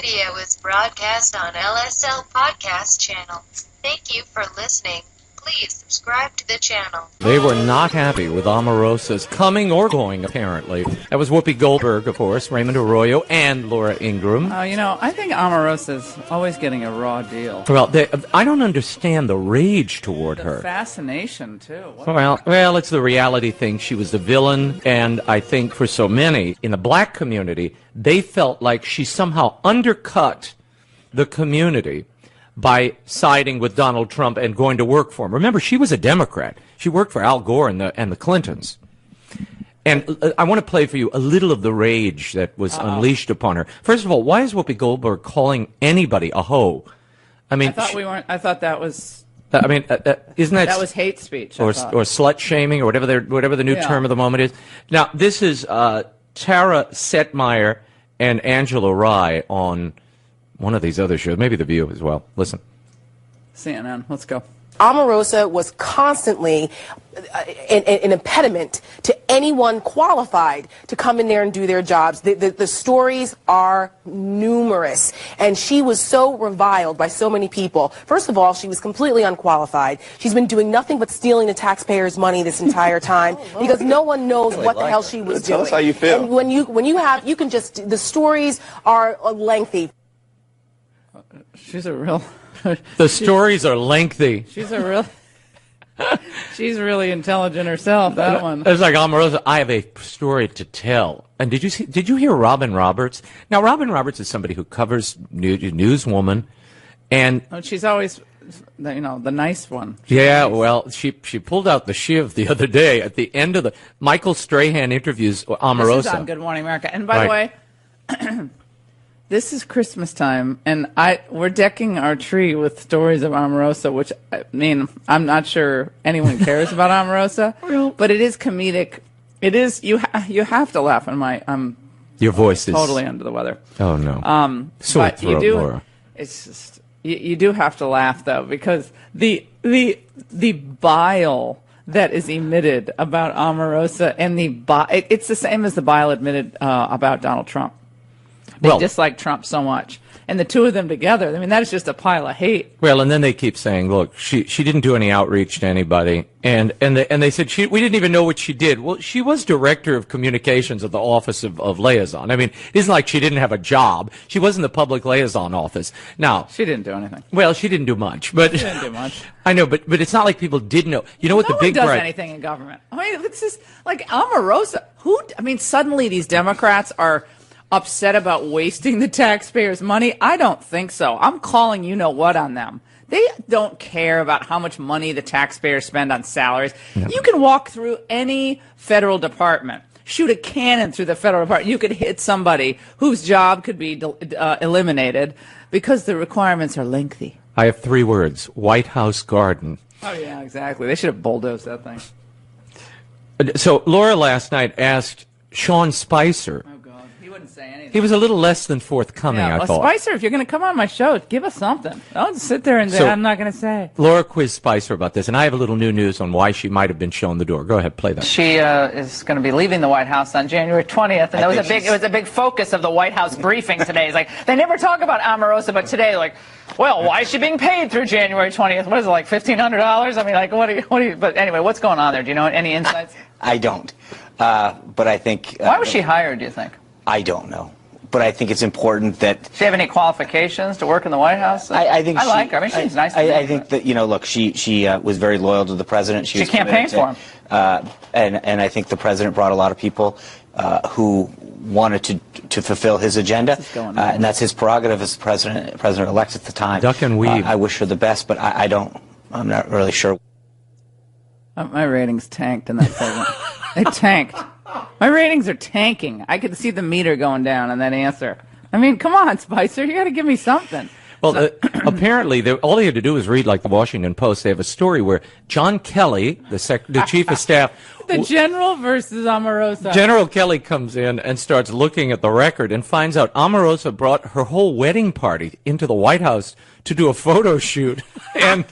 video is broadcast on LSL Podcast Channel. Thank you for listening. Please subscribe to the channel. They were not happy with Omarosa's coming or going, apparently. That was Whoopi Goldberg, of course, Raymond Arroyo, and Laura Ingraham. I think Omarosa's always getting a raw deal. Well, I don't understand the rage toward her. Fascination, too. Well, it's the reality thing. She was the villain, and I think for so many in the black community, they felt like she somehow undercut the community by siding with Donald Trump and going to work for him. Remember, she was a Democrat. She worked for Al Gore and the Clintons. And I want to play for you a little of the rage that was unleashed upon her. First of all, why is Whoopi Goldberg calling anybody a hoe? I mean, I thought that was. Isn't that was hate speech or slut shaming or whatever the new term of the moment is? Now, this is Tara Setmeyer and Angela Rye on one of these other shows, maybe The View as well. Listen. CNN, let's go. Omarosa was constantly an impediment to anyone qualified to come in there and do their jobs. The stories are numerous, and she was so reviled by so many people. First of all, she was completely unqualified. She's been doing nothing but stealing the taxpayers' money this entire time because no one knows what the hell she was doing. Tell us how you feel. And the stories are lengthy. She's a real. The stories are lengthy. She's really intelligent herself. That one. It's like Omarosa. I have a story to tell. And did you hear Robin Roberts? Now, Robin Roberts is somebody who covers newswoman, and she's always, the nice one. Well, she pulled out the shiv the other day at the end of the Michael Strahan interviews Omarosa. This is on Good Morning America. And by the way. This is Christmas time, and we're decking our tree with stories of Omarosa, which, I mean, I'm not sure anyone cares about Omarosa, but it is comedic. It is, you have to laugh, and your voice is totally under the weather. Oh, no. Sore throat, Laura. It's just, you do have to laugh, though, because the bile that is emitted about Omarosa and it's the same as the bile emitted about Donald Trump. They dislike Trump so much. And the two of them together, I mean, that is just a pile of hate. Well, and then they keep saying, look, she didn't do any outreach to anybody. And they said we didn't even know what she did. Well, she was director of communications at the Office of Liaison. I mean, it isn't like she didn't have a job. She was in the public liaison office. Now, she didn't do anything. Well, she didn't do much. But she didn't do much. I know, but it's not like people didn't know. You know what the big does anything in government. I mean, it's just like Omarosa. Suddenly these Democrats are upset about wasting the taxpayers' money? I don't think so. I'm calling you-know-what on them. They don't care about how much money the taxpayers spend on salaries. No. You can walk through any federal department, shoot a cannon through the federal department. You could hit somebody whose job could be eliminated because the requirements are lengthy. I have 3 words: White House garden. Oh, yeah, exactly. They should have bulldozed that thing. So Laura last night asked Sean Spicer. Say anything. He was a little less than forthcoming, I thought. Spicer, if you're going to come on my show, give us something. Don't sit there and say, I'm not going to say. Laura quizzed Spicer about this, and I have a little new news on why she might have been shown the door. Go ahead, play that. She is going to be leaving the White House on January 20th, and it was a big focus of the White House briefing today. It's like, they never talk about Omarosa, but today, like, well, why is she being paid through January 20th? What is it, like $1,500? I mean, like, what do you, but anyway, what's going on there? Do you know any insights? I don't. But I think... why was she hired, do you think? I don't know. But I think it's important that... Does she have any qualifications to work in the White House? I think I like her. I mean, she's nice to me. I think that, look, she was very loyal to the president. She campaigned for him. And I think the president brought a lot of people who wanted to fulfill his agenda. And that's his prerogative as president-elect at the time. Duck and weave. I wish her the best, but I'm not really sure. My ratings tanked in that segment. They tanked. My ratings are tanking. I could see the meter going down on that answer. I mean, come on, Spicer. You got to give me something. Well, apparently, all they had to do was read, like, the Washington Post. They have a story where John Kelly, the chief of staff... The general versus Omarosa. General Kelly comes in and starts looking at the record and finds out Omarosa brought her whole wedding party into the White House to do a photo shoot and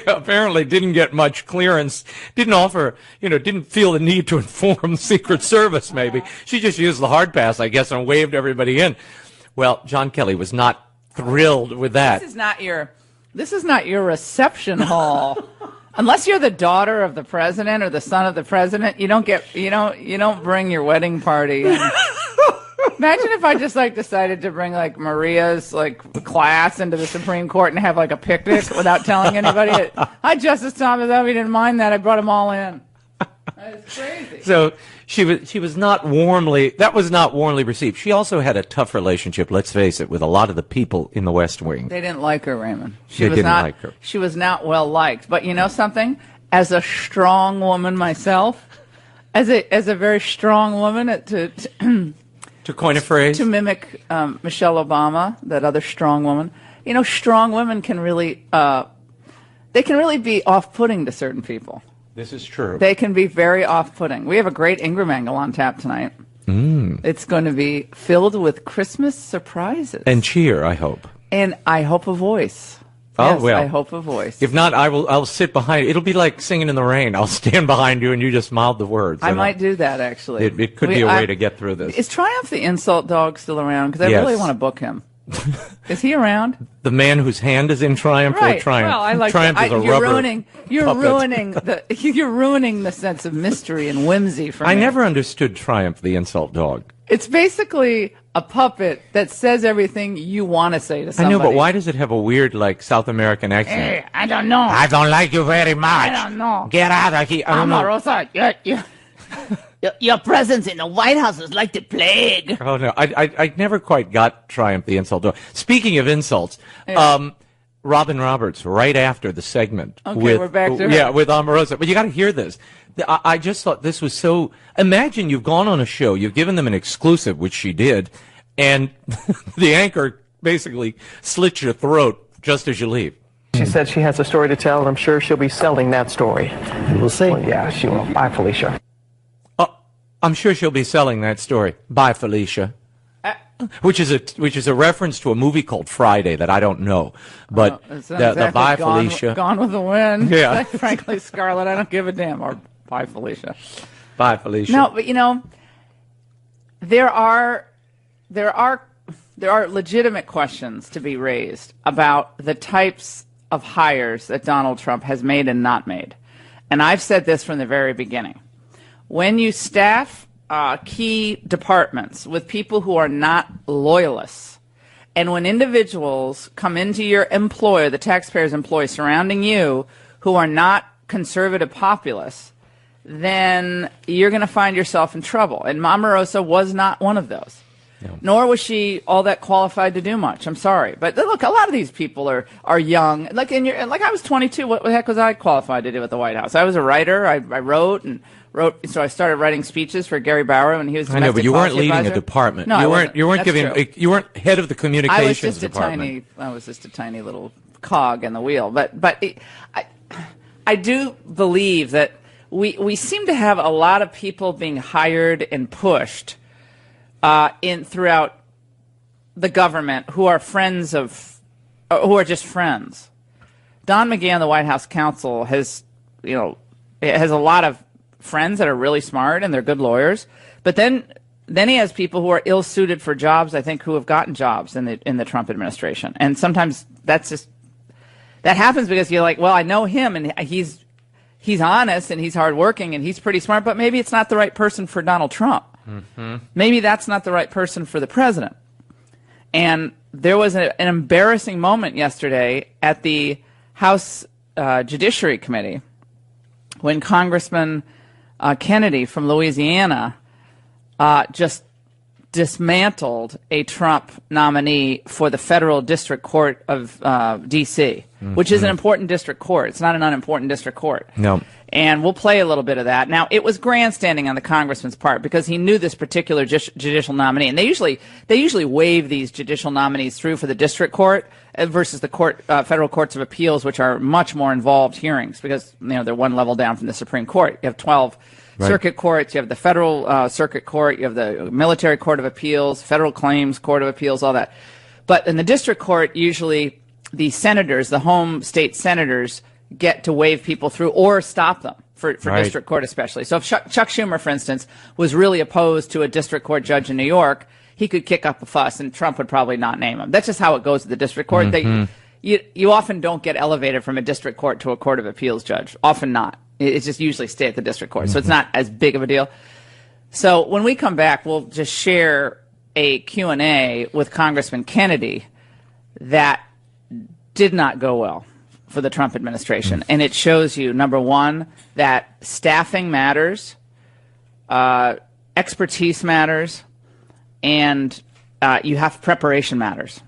apparently didn't get much clearance, didn't feel the need to inform the Secret Service, maybe. She just used the hard pass, I guess, and waved everybody in. Well, John Kelly was not thrilled with that. This is not your reception hall. Unless you're the daughter of the president or the son of the president, you don't bring your wedding party. Imagine if I just decided to bring Maria's class into the Supreme Court and have a picnic without telling anybody. Hi, Justice Thomas. I didn't mind that. I brought them all in. That's crazy. So she was not warmly. That was not warmly received. She also had a tough relationship. Let's face it, with a lot of the people in the West Wing. They didn't like her, Raymond. They didn't like her. She was not well liked. But you know something? As a strong woman myself, as a very strong woman, to coin a phrase, to mimic Michelle Obama, that other strong woman. Strong women can really be off-putting to certain people. This is true. They can be very off-putting. We have a great Ingraham angle on tap tonight. It's going to be filled with Christmas surprises. And cheer, I hope. And I hope a voice. Oh, yes, well. I hope a voice. If not, I'll sit behind. It'll be like singing in the rain. I'll stand behind you and you just mouth the words. I might do that, actually. It could be a way to get through this. Is Triumph the insult dog still around? Because I really want to book him. Is he around? The man whose hand is in Triumph Right. or Triumph? Well, I like Triumph that. is a You're rubber ruining the sense of mystery and whimsy for me. I never understood Triumph, the insult dog. It's basically a puppet that says everything you want to say to somebody. I know, but why does it have a weird, South American accent? Hey, I don't know. I don't like you very much. I don't know. Get out of here. I don't know. Rosa, your presence in the White House is like the plague. Oh, no. I never quite got Triumph, the insult dog. Speaking of insults, Robin Roberts, right after the segment. Okay, we're back to her. Yeah, with Omarosa. But you got to hear this. I just thought this was so... Imagine you've gone on a show, you've given them an exclusive, which she did, and the anchor basically slits your throat just as you leave. She said she has a story to tell, and I'm sure she'll be selling that story. We'll see. Well, yeah, she will. Bye, Felicia. I'm sure she'll be selling that story. Bye, Felicia. Which is a reference to a movie called Friday that I don't know, but the Bye Felicia, Gone with the Wind. Yeah. Frankly, Scarlett, I don't give a damn. Or Bye Felicia. Bye Felicia. No, but there are legitimate questions to be raised about the types of hires that Donald Trump has made and not made, and I've said this from the very beginning. When you staff key departments with people who are not loyalists, and when individuals come into your employer, the taxpayer's employee surrounding you, who are not conservative populists, then you're going to find yourself in trouble. And Omarosa was not one of those. No. Nor was she all that qualified to do much. I'm sorry. But look, a lot of these people are young. Like I was 22. What the heck was I qualified to do at the White House? I was a writer. I wrote, so I started writing speeches for Gary Bauer when he was domestic I know, but you weren't policy leading advisor. a department. No, you weren't That's giving. true. You weren't head of the communications department. I was just a tiny little cog in the wheel. But I do believe that we seem to have a lot of people being hired and pushed throughout the government who are friends of, who are just friends. Don McGahn, the White House counsel, has a lot of friends that are really smart and they're good lawyers, but then he has people who are ill-suited for jobs, I think, who have gotten jobs in the Trump administration. And sometimes that happens because you're like, well, I know him and he's honest and he's hardworking and he's pretty smart, but maybe it's not the right person for Donald Trump. Mm-hmm. Maybe that's not the right person for the president. And there was an embarrassing moment yesterday at the House Judiciary Committee when Congressman Kennedy from Louisiana just dismantled a Trump nominee for the Federal District Court of D.C., which is an important district court. It's not an unimportant district court. No. And we'll play a little bit of that. Now, it was grandstanding on the congressman's part because he knew this particular judicial nominee. And they usually waive these judicial nominees through for the district court versus the federal courts of appeals, which are much more involved hearings because they're one level down from the Supreme Court. You have 12 circuit courts. You have the federal circuit court. You have the military court of appeals, federal claims court of appeals, all that. But in the district court, usually the senators, the home state senators, get to waive people through or stop them for district court especially. So if Chuck Schumer, for instance, was really opposed to a district court judge in New York, he could kick up a fuss, and Trump would probably not name him. That's just how it goes to the district court. You often don't get elevated from a district court to a court of appeals judge. Often not. It's just usually stay at the district court. So it's not as big of a deal. So when we come back, we'll just share a Q&A with Congressman Kennedy that did not go well for the Trump administration. And it shows you, number one, that staffing matters, expertise matters, and you have preparation matters.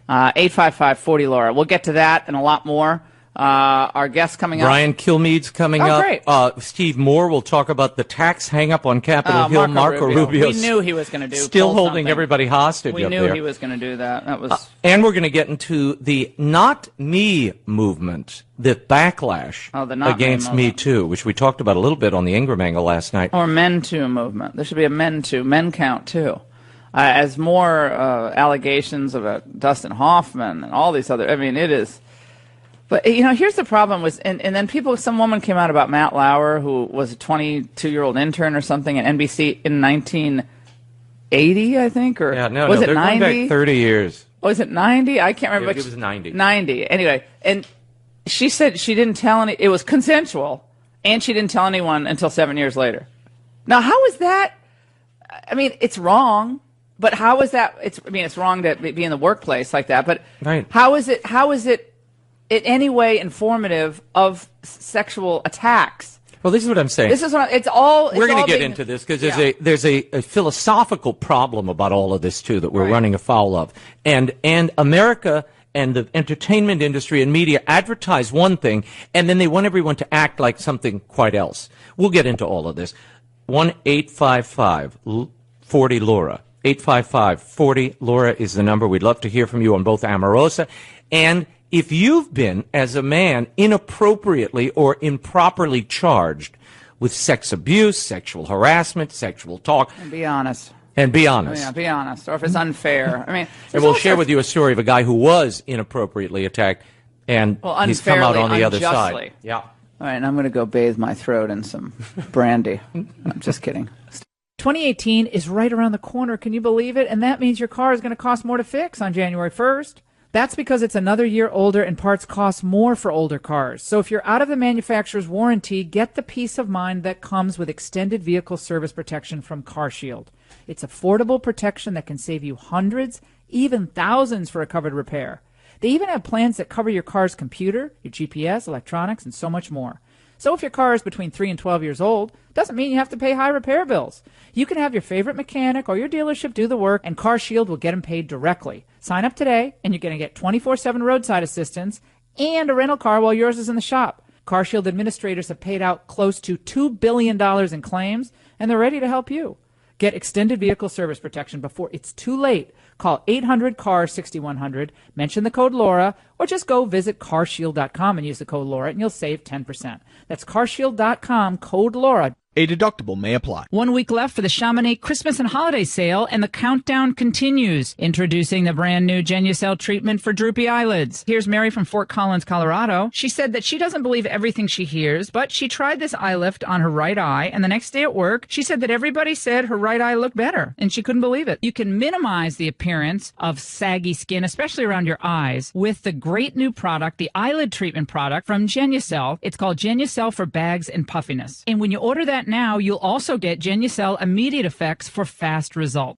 855-40-LAURA. We'll get to that and a lot more. Our guest coming up. Brian Kilmeade's coming up. Great. Steve Moore will talk about the tax hang-up on Capitol Hill. Marco Rubio. We knew he was going to do still holding everybody hostage We up knew there. he was going to do that. That was. And we're going to get into the Not Me movement, the backlash against Me Too, which we talked about a little bit on the Ingraham angle last night. Or Men Too movement. There should be a Men Too. Men count too. As more allegations about Dustin Hoffman and all these other. I mean, it is. But, here's the problem was, and then some woman came out about Matt Lauer, who was a 22-year-old intern or something at NBC in 1980, I think, or was it 90? Going back 30 years. Was it 90? I can't remember. It was 90. 90. Anyway, and she said she didn't tell it was consensual, and she didn't tell anyone until 7 years later. Now, how is that? I mean, it's wrong, but how is that? It's wrong to be in the workplace like that, but right. How is it in any way informative of sexual attacks? Well, this is what I'm saying. This is what it's all. We're going to get into this because there's a philosophical problem about all of this too that we're running afoul of, and America and the entertainment industry and media advertise one thing, and then they want everyone to act like something quite else. We'll get into all of this. 1-855-40-LAURA. 855-40-LAURA is the number. We'd love to hear from you on both Omarosa and. If you've been, as a man, inappropriately or improperly charged with sex abuse, sexual harassment, sexual talk. And be honest. Yeah, be honest. Or if it's unfair. I mean, and we'll share with you a story of a guy who was inappropriately attacked, and he's come out on the other side. Yeah. All right, and I'm going to go bathe my throat in some brandy. I'm just kidding. 2018 is right around the corner. Can you believe it? And that means your car is going to cost more to fix on January 1st. That's because it's another year older and parts cost more for older cars. So if you're out of the manufacturer's warranty, get the peace of mind that comes with extended vehicle service protection from CarShield. It's affordable protection that can save you hundreds, even thousands for a covered repair. They even have plans that cover your car's computer, your GPS, electronics, and so much more. So if your car is between 3 and 12 years old, doesn't mean you have to pay high repair bills. You can have your favorite mechanic or your dealership do the work, and CarShield will get them paid directly. Sign up today, and you're going to get 24/7 roadside assistance and a rental car while yours is in the shop. CarShield administrators have paid out close to $2 billion in claims, and they're ready to help you. Get extended vehicle service protection before it's too late. Call 800-CAR-6100, mention the code Laura, or just go visit carshield.com and use the code Laura, and you'll save 10%. That's carshield.com, code Laura. A deductible may apply. 1 week left for the Chamonix Christmas and holiday sale, and the countdown continues. Introducing the brand new Genucel treatment for droopy eyelids. Here's Mary from Fort Collins, Colorado. She said that she doesn't believe everything she hears, but she tried this eye lift on her right eye, and the next day at work, she said that everybody said her right eye looked better, and she couldn't believe it. You can minimize the appearance of saggy skin, especially around your eyes, with the great new product, the eyelid treatment product from Genucel. It's called Genucel for bags and puffiness. And when you order that now, you'll also get Genucel immediate effects for fast results.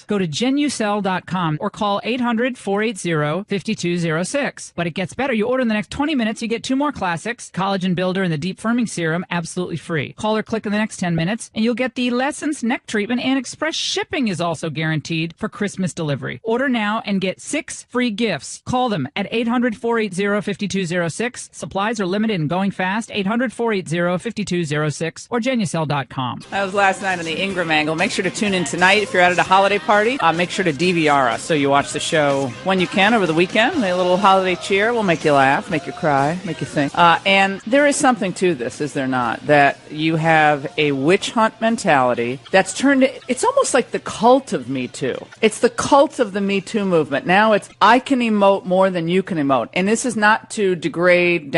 Go to Genucel.com or call 800-480-5206. But it gets better. You order in the next 20 minutes, you get 2 more classics, Collagen Builder and the Deep Firming Serum, absolutely free. Call or click in the next 10 minutes, and you'll get the Lessons Neck Treatment, and express shipping is also guaranteed for Christmas delivery. Order now and get 6 free gifts. Call them at 800-480-5206. Supplies are limited and going fast. 800-480-5206 or Genucel.com. That was last night on the Ingraham angle. Make sure to tune in tonight if you're out at a holiday party. Make sure to DVR us so you watch the show when you can over the weekend. A little holiday cheer will make you laugh, make you cry, make you think. And there is something to this, is there not? That you have a witch hunt mentality that's turned, it's almost like the cult of Me Too. It's the cult of the Me Too movement. Now it's, I can emote more than you can emote. And this is not to denigrate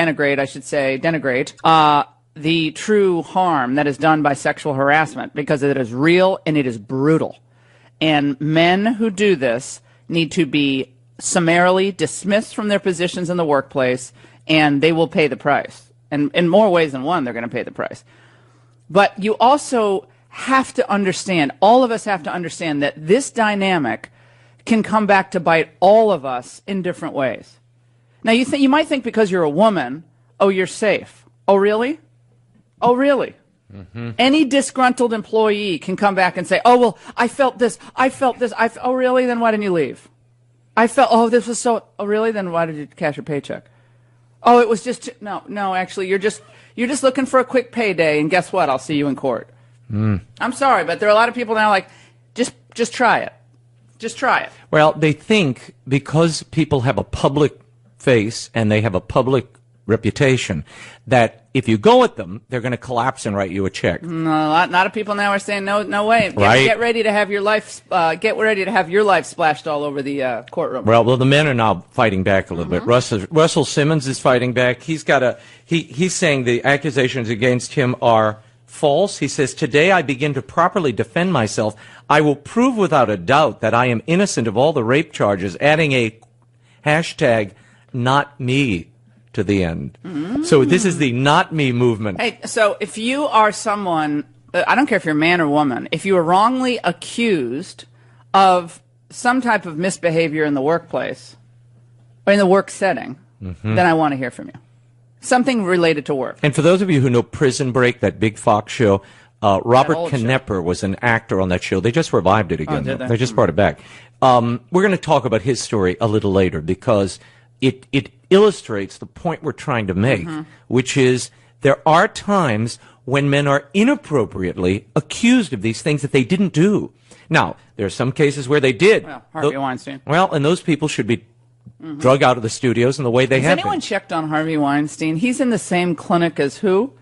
the true harm that is done by sexual harassment, because it is real and it is brutal. And men who do this need to be summarily dismissed from their positions in the workplace, and they will pay the price. And in more ways than one, they're going to pay the price. But you also have to understand, all of us have to understand, that this dynamic can come back to bite all of us in different ways. Now, you might think because you're a woman, oh, you're safe. Oh, really? Oh, really? Mm-hmm. Any disgruntled employee can come back and say, oh, well, I felt this. Oh, really? Then why didn't you leave? This was so, oh, really? Then why did you cash your paycheck? Oh, it was just, no, actually, you're just looking for a quick payday, and guess what? I'll see you in court. Mm. I'm sorry, but there are a lot of people now like, just try it. Just try it. Well, they think because people have a public face and they have a public reputation that if you go at them, they're going to collapse and write you a check. No, a lot of people now are saying no way. Right. Get ready to have your life splashed all over the courtroom. Well, the men are now fighting back a little bit. Russell Simmons is fighting back. He's saying the accusations against him are false. He says, today I begin to properly defend myself. I will prove without a doubt that I am innocent of all the rape charges, adding a hashtag not me to the end. Mm. So this is the not me movement. Hey, so if you are someone, I don't care if you're a man or woman, if you are wrongly accused of some type of misbehavior in the workplace or in the work setting, then I want to hear from you. Something related to work. And for those of you who know Prison Break, that big Fox show, Robert Knepper was an actor on that show. They just revived it again. Oh, did they? They just brought it back. We're going to talk about his story a little later because it illustrates the point we're trying to make, which is there are times when men are inappropriately accused of these things that they didn't do. Now, there are some cases where they did. Well, Harvey Weinstein. Well, and those people should be drug out of the studios in the way they have been. Has anyone checked on Harvey Weinstein? He's in the same clinic as who?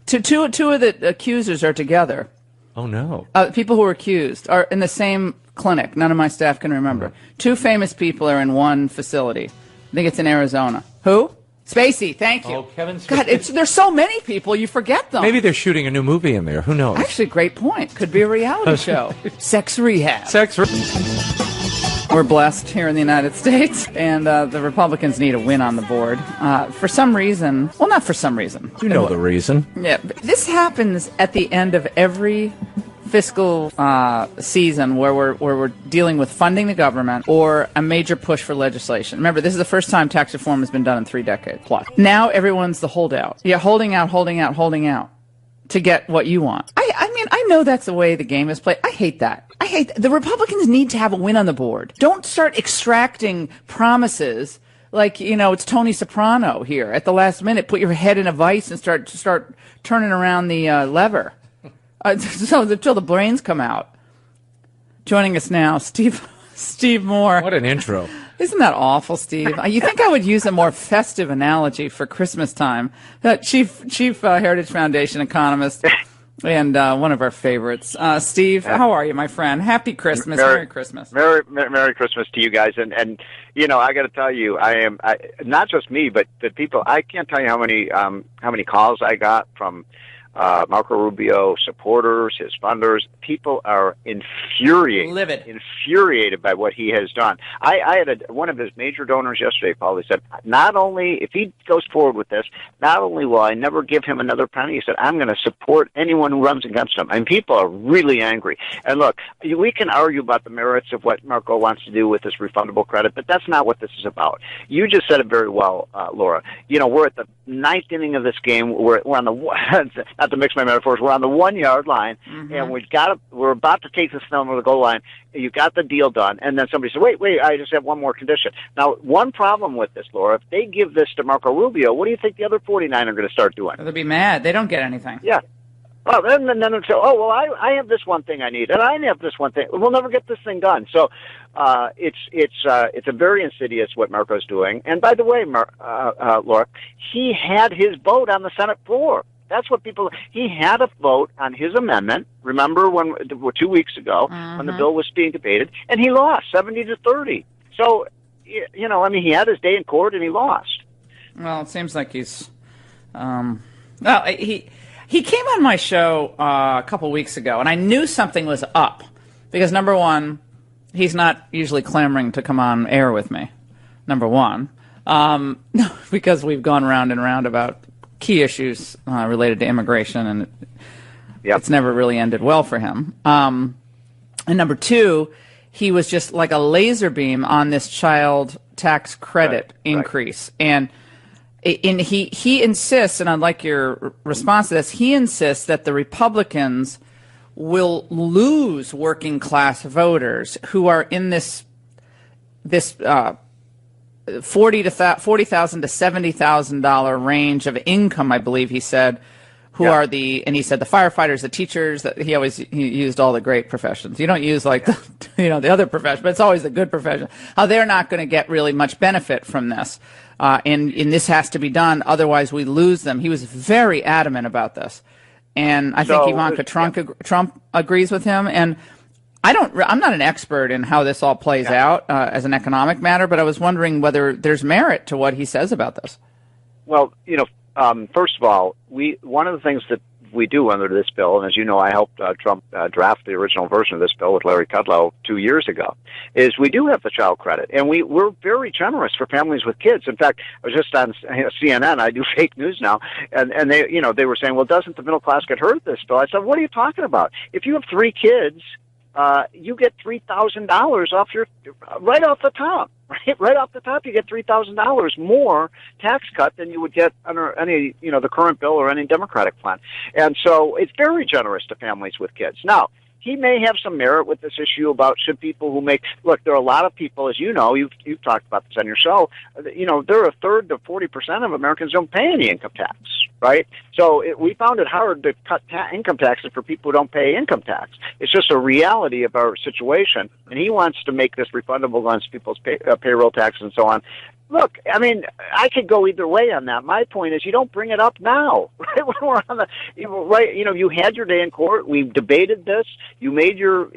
Two of the accusers are together. Oh, no. People who are accused are in the same clinic. None of my staff can remember. Two famous people are in one facility. I think it's in Arizona. Who? Spacey. Thank you. Oh, Kevin Spacey. God, there's so many people, you forget them. Maybe they're shooting a new movie in there. Who knows? Actually, great point. Could be a reality show. Sex Rehab. We're blessed here in the United States, and the Republicans need a win on the board. For some reason, well, not for some reason. You know the reason. Yeah, this happens at the end of every fiscal season where we're dealing with funding the government or a major push for legislation. Remember, this is the first time tax reform has been done in 3 decades plus. Now everyone's the holdout. Yeah, holding out to get what you want. I mean, I know that's the way the game is played. I hate that. The Republicans need to have a win on the board. Don't start extracting promises like, it's Tony Soprano here at the last minute. Put your head in a vice and start turning around the lever. So until the brains come out. Joining us now, Steve Moore. What an intro. Isn't that awful, Steve? You think I would use a more festive analogy for Christmas time? Chief Heritage Foundation economist and one of our favorites. Steve, how are you, my friend? Happy Christmas. Merry Christmas. Merry Christmas to you guys. And I got to tell you, I not just me, but the people, I can't tell you how many calls I got from Marco Rubio supporters, his funders. People are infuriated by what he has done. I had one of his major donors yesterday, Paul. He said, not only, if he goes forward with this, not only will I never give him another penny, he said, I'm going to support anyone who runs against him. And people are really angry. And look, we can argue about the merits of what Marco wants to do with this refundable credit, but that's not what this is about. You just said it very well, Laura. We're at the 9th inning of this game. We're on the not to mix my metaphors. We're on the 1 yard line, and we're about to take the snell over the goal line. You got the deal done, and then somebody said, "Wait! I just have one more condition." Now, one problem with this, Laura, if they give this to Marco Rubio, what do you think the other 49 are going to start doing? They'll be mad. They don't get anything. Yeah. Well, then they'll say, "Oh, well, I have this one thing I need, and I have this one thing. We'll never get this thing done." So, it's a very insidious what Marco's doing. And by the way, Laura, he had his vote on the Senate floor. That's what he had a vote on his amendment. Remember 2 weeks ago when the bill was being debated, and he lost 70-30. So, he had his day in court and he lost. Well, it seems like he's, he came on my show a couple weeks ago, and I knew something was up Because number one, he's not usually clamoring to come on air with me. Number one, because we've gone round and round about key issues related to immigration, and it's never really ended well for him. And number two, he was just like a laser beam on this child tax credit increase. And he insists, and I'd like your response to this, he insists that the Republicans will lose working class voters who are in this $40,000 to $70,000 range of income, I believe he said, and he said the firefighters, the teachers, that he used all the great professions. You don't use the other profession, but it's always the good profession. How they're not going to get really much benefit from this. And this has to be done, otherwise we lose them. He was very adamant about this. And I think Ivanka Trump agrees with him. And I'm not an expert in how this all plays out as an economic matter, but I was wondering whether there's merit to what he says about this. Well, first of all, one of the things that we do under this bill, and as you know, I helped Trump draft the original version of this bill with Larry Kudlow 2 years ago, is we do have the child credit, and we're very generous for families with kids. In fact, I was just on CNN. I do fake news now, and they were saying, well, doesn't the middle class get hurt with this bill? I said, what are you talking about? If you have 3 kids, you get $3,000 off right off the top. Right off the top, you get $3,000 more tax cut than you would get under any, the current bill or any Democratic plan. And so it's very generous to families with kids. Now, he may have some merit with this issue about should people who look, there are a lot of people, as you know, you've talked about this on your show, there are 1/3 to 40% of Americans don't pay any income tax, right? So we found it hard to cut income taxes for people who don't pay income tax. It's just a reality of our situation, and he wants to make this refundable on people's payroll taxes and so on. Look, I mean, I could go either way on that. My point is, you don't bring it up now, right? When we're on you had your day in court. We debated this. You made your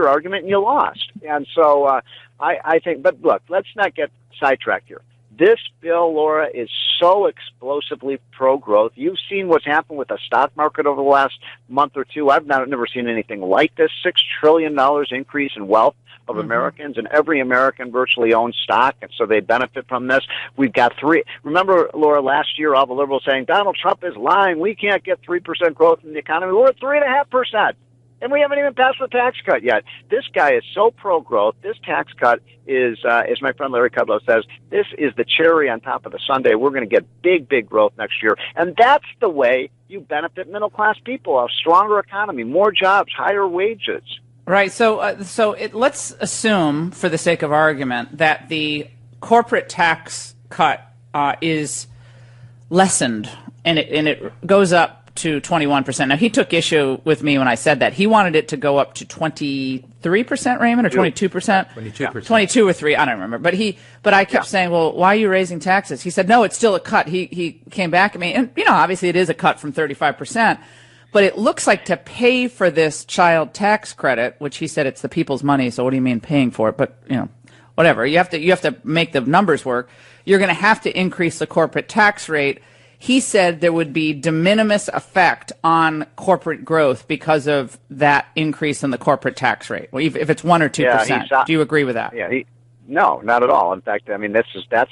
argument, and you lost. And so I think, but look, let's not get sidetracked here. This bill, Laura, is so explosively pro-growth. You've seen what's happened with the stock market over the last month or two. I've never seen anything like this. $6 trillion increase in wealth of Americans, and every American virtually owns stock, and so they benefit from this. We've got remember, Laura, last year all the liberals saying Donald Trump is lying, we can't get 3% growth in the economy. We're at 3.5%, and we haven't even passed the tax cut yet. This guy is so pro-growth. This tax cut is, as my friend Larry Kudlow says, this is the cherry on top of the sundae. We're going to get big growth next year, and that's the way you benefit middle-class people, a stronger economy, more jobs, higher wages. Right. So let's assume, for the sake of argument, that the corporate tax cut is lessened and it goes up to 21%. Now, he took issue with me when I said that. He wanted it to go up to 23%, Raymond, or 22%? 22%. 22 or 3, I don't remember. But I kept saying, well, why are you raising taxes? He said, no, it's still a cut. He came back at me, and obviously it is a cut from 35%. But it looks like to pay for this child tax credit, which he said it's the people's money, so what do you mean paying for it? But, whatever. You have to make the numbers work. You're going to have to increase the corporate tax rate. He said there would be de minimis effect on corporate growth because of that increase in the corporate tax rate. Well, if it's 1 or 2%. Do you agree with that? Yeah, no, not at all. In fact, I mean, that's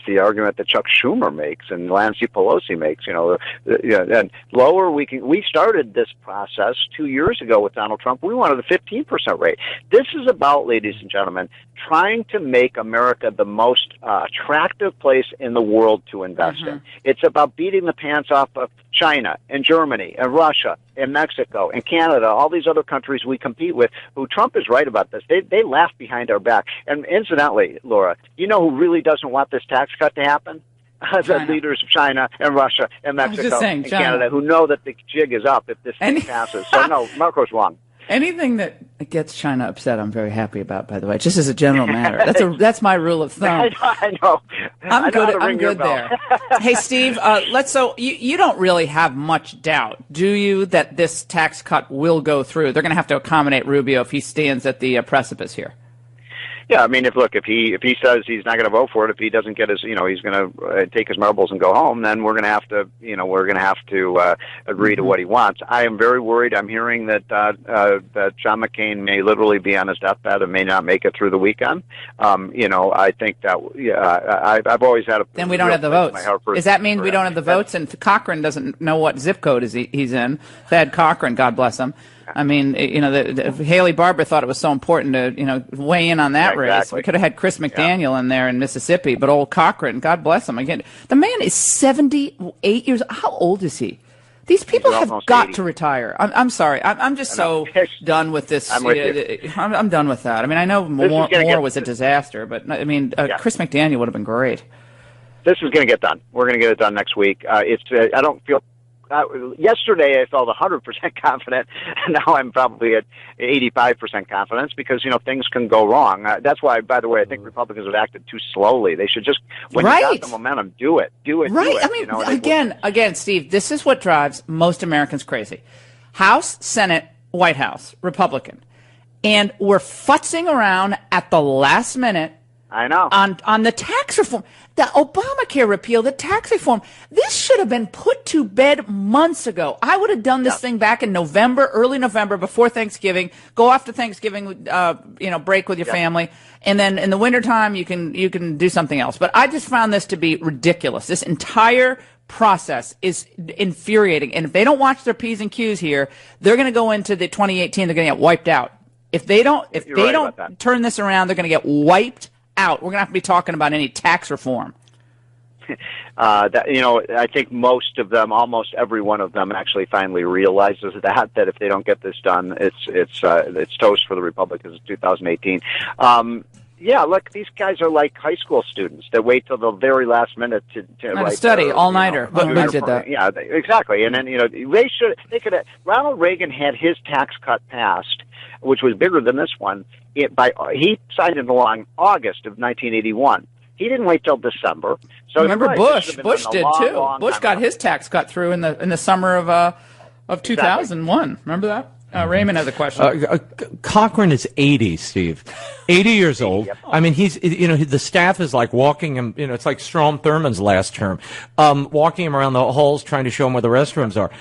the argument that Chuck Schumer makes and Nancy Pelosi makes. And lower we started this process 2 years ago with Donald Trump. We wanted a 15% rate. This is about, ladies and gentlemen, trying to make America the most attractive place in the world to invest in. It's about beating the pants off of China and Germany and Russia and Mexico and Canada, all these other countries we compete with, who Trump is right about this. They laugh behind our back. And incidentally, Laura, you know who really doesn't want this tax cut to happen? The leaders of China and Russia and Mexico and Canada, who know that the jig is up if this thing passes. So no, Marco's wrong. Anything that gets China upset, I'm very happy about, by the way, just as a general matter. That's my rule of thumb. I know. I'm good there. Hey, Steve, you don't really have much doubt, do you, that this tax cut will go through? They're going to have to accommodate Rubio if he stands at the precipice here. Yeah, I mean, if he says he's not going to vote for it, if he doesn't get his, he's going to take his marbles and go home, then we're going to have to, agree to what he wants. I am very worried. I'm hearing that John McCain may literally be on his deathbed and may not make it through the weekend. I think that, I've always had a. Then we don't have the votes. Does that mean we don't have the votes? And Cochran doesn't know what zip code he's in. Thad Cochran, God bless him. I mean, Haley Barbour thought it was so important to, weigh in on that race. Exactly. We could have had Chris McDaniel in there in Mississippi, but old Cochran, God bless him. Again, the man is 78 years. How old is he? These people have got 80. To retire. I'm sorry. I'm just so done with this. I'm with you. I'm done with that. I mean, I know Moore was a disaster, but I mean, Chris McDaniel would have been great. This is going to get done. We're going to get it done next week. I don't feel. Yesterday I felt 100% confident, and now I'm probably at 85% confidence because things can go wrong. That's why, by the way, I think Republicans have acted too slowly. They should just, when you got the momentum, do it. Right. I mean, again, Steve, this is what drives most Americans crazy. House, Senate, White House, Republican, and we're futzing around at the last minute. I know. On the tax reform, the Obamacare repeal, the tax reform, this should have been put to bed months ago. I would have done this thing back in early November, before Thanksgiving. Go after Thanksgiving, break with your family, and then in the wintertime you can do something else. But I just found this to be ridiculous. This entire process is infuriating, and if they don't watch their P's and Q's here, they're going to go into the 2018. They're going to get wiped out. If they don't turn this around, they're going to get wiped out. We're going to have to be talking about any tax reform. I think most of them, almost every one of them, actually finally realizes that if they don't get this done, it's toast for the Republicans in 2018. Look, these guys are like high school students that wait till the very last minute to study all-nighter. But we did that. Yeah, exactly. And then they could have. Ronald Reagan had his tax cut passed, which was bigger than this one. He signed it along August of 1981. He didn't wait till December. So remember Bush? Bush did too. Bush got his tax cut through in the summer of 2001. Exactly. Remember that? Raymond has a question. Cochran is 80, Steve. 80 years old. Yep. I mean, he's the staff is like walking him. It's like Strom Thurmond's last term, walking him around the halls trying to show him where the restrooms are.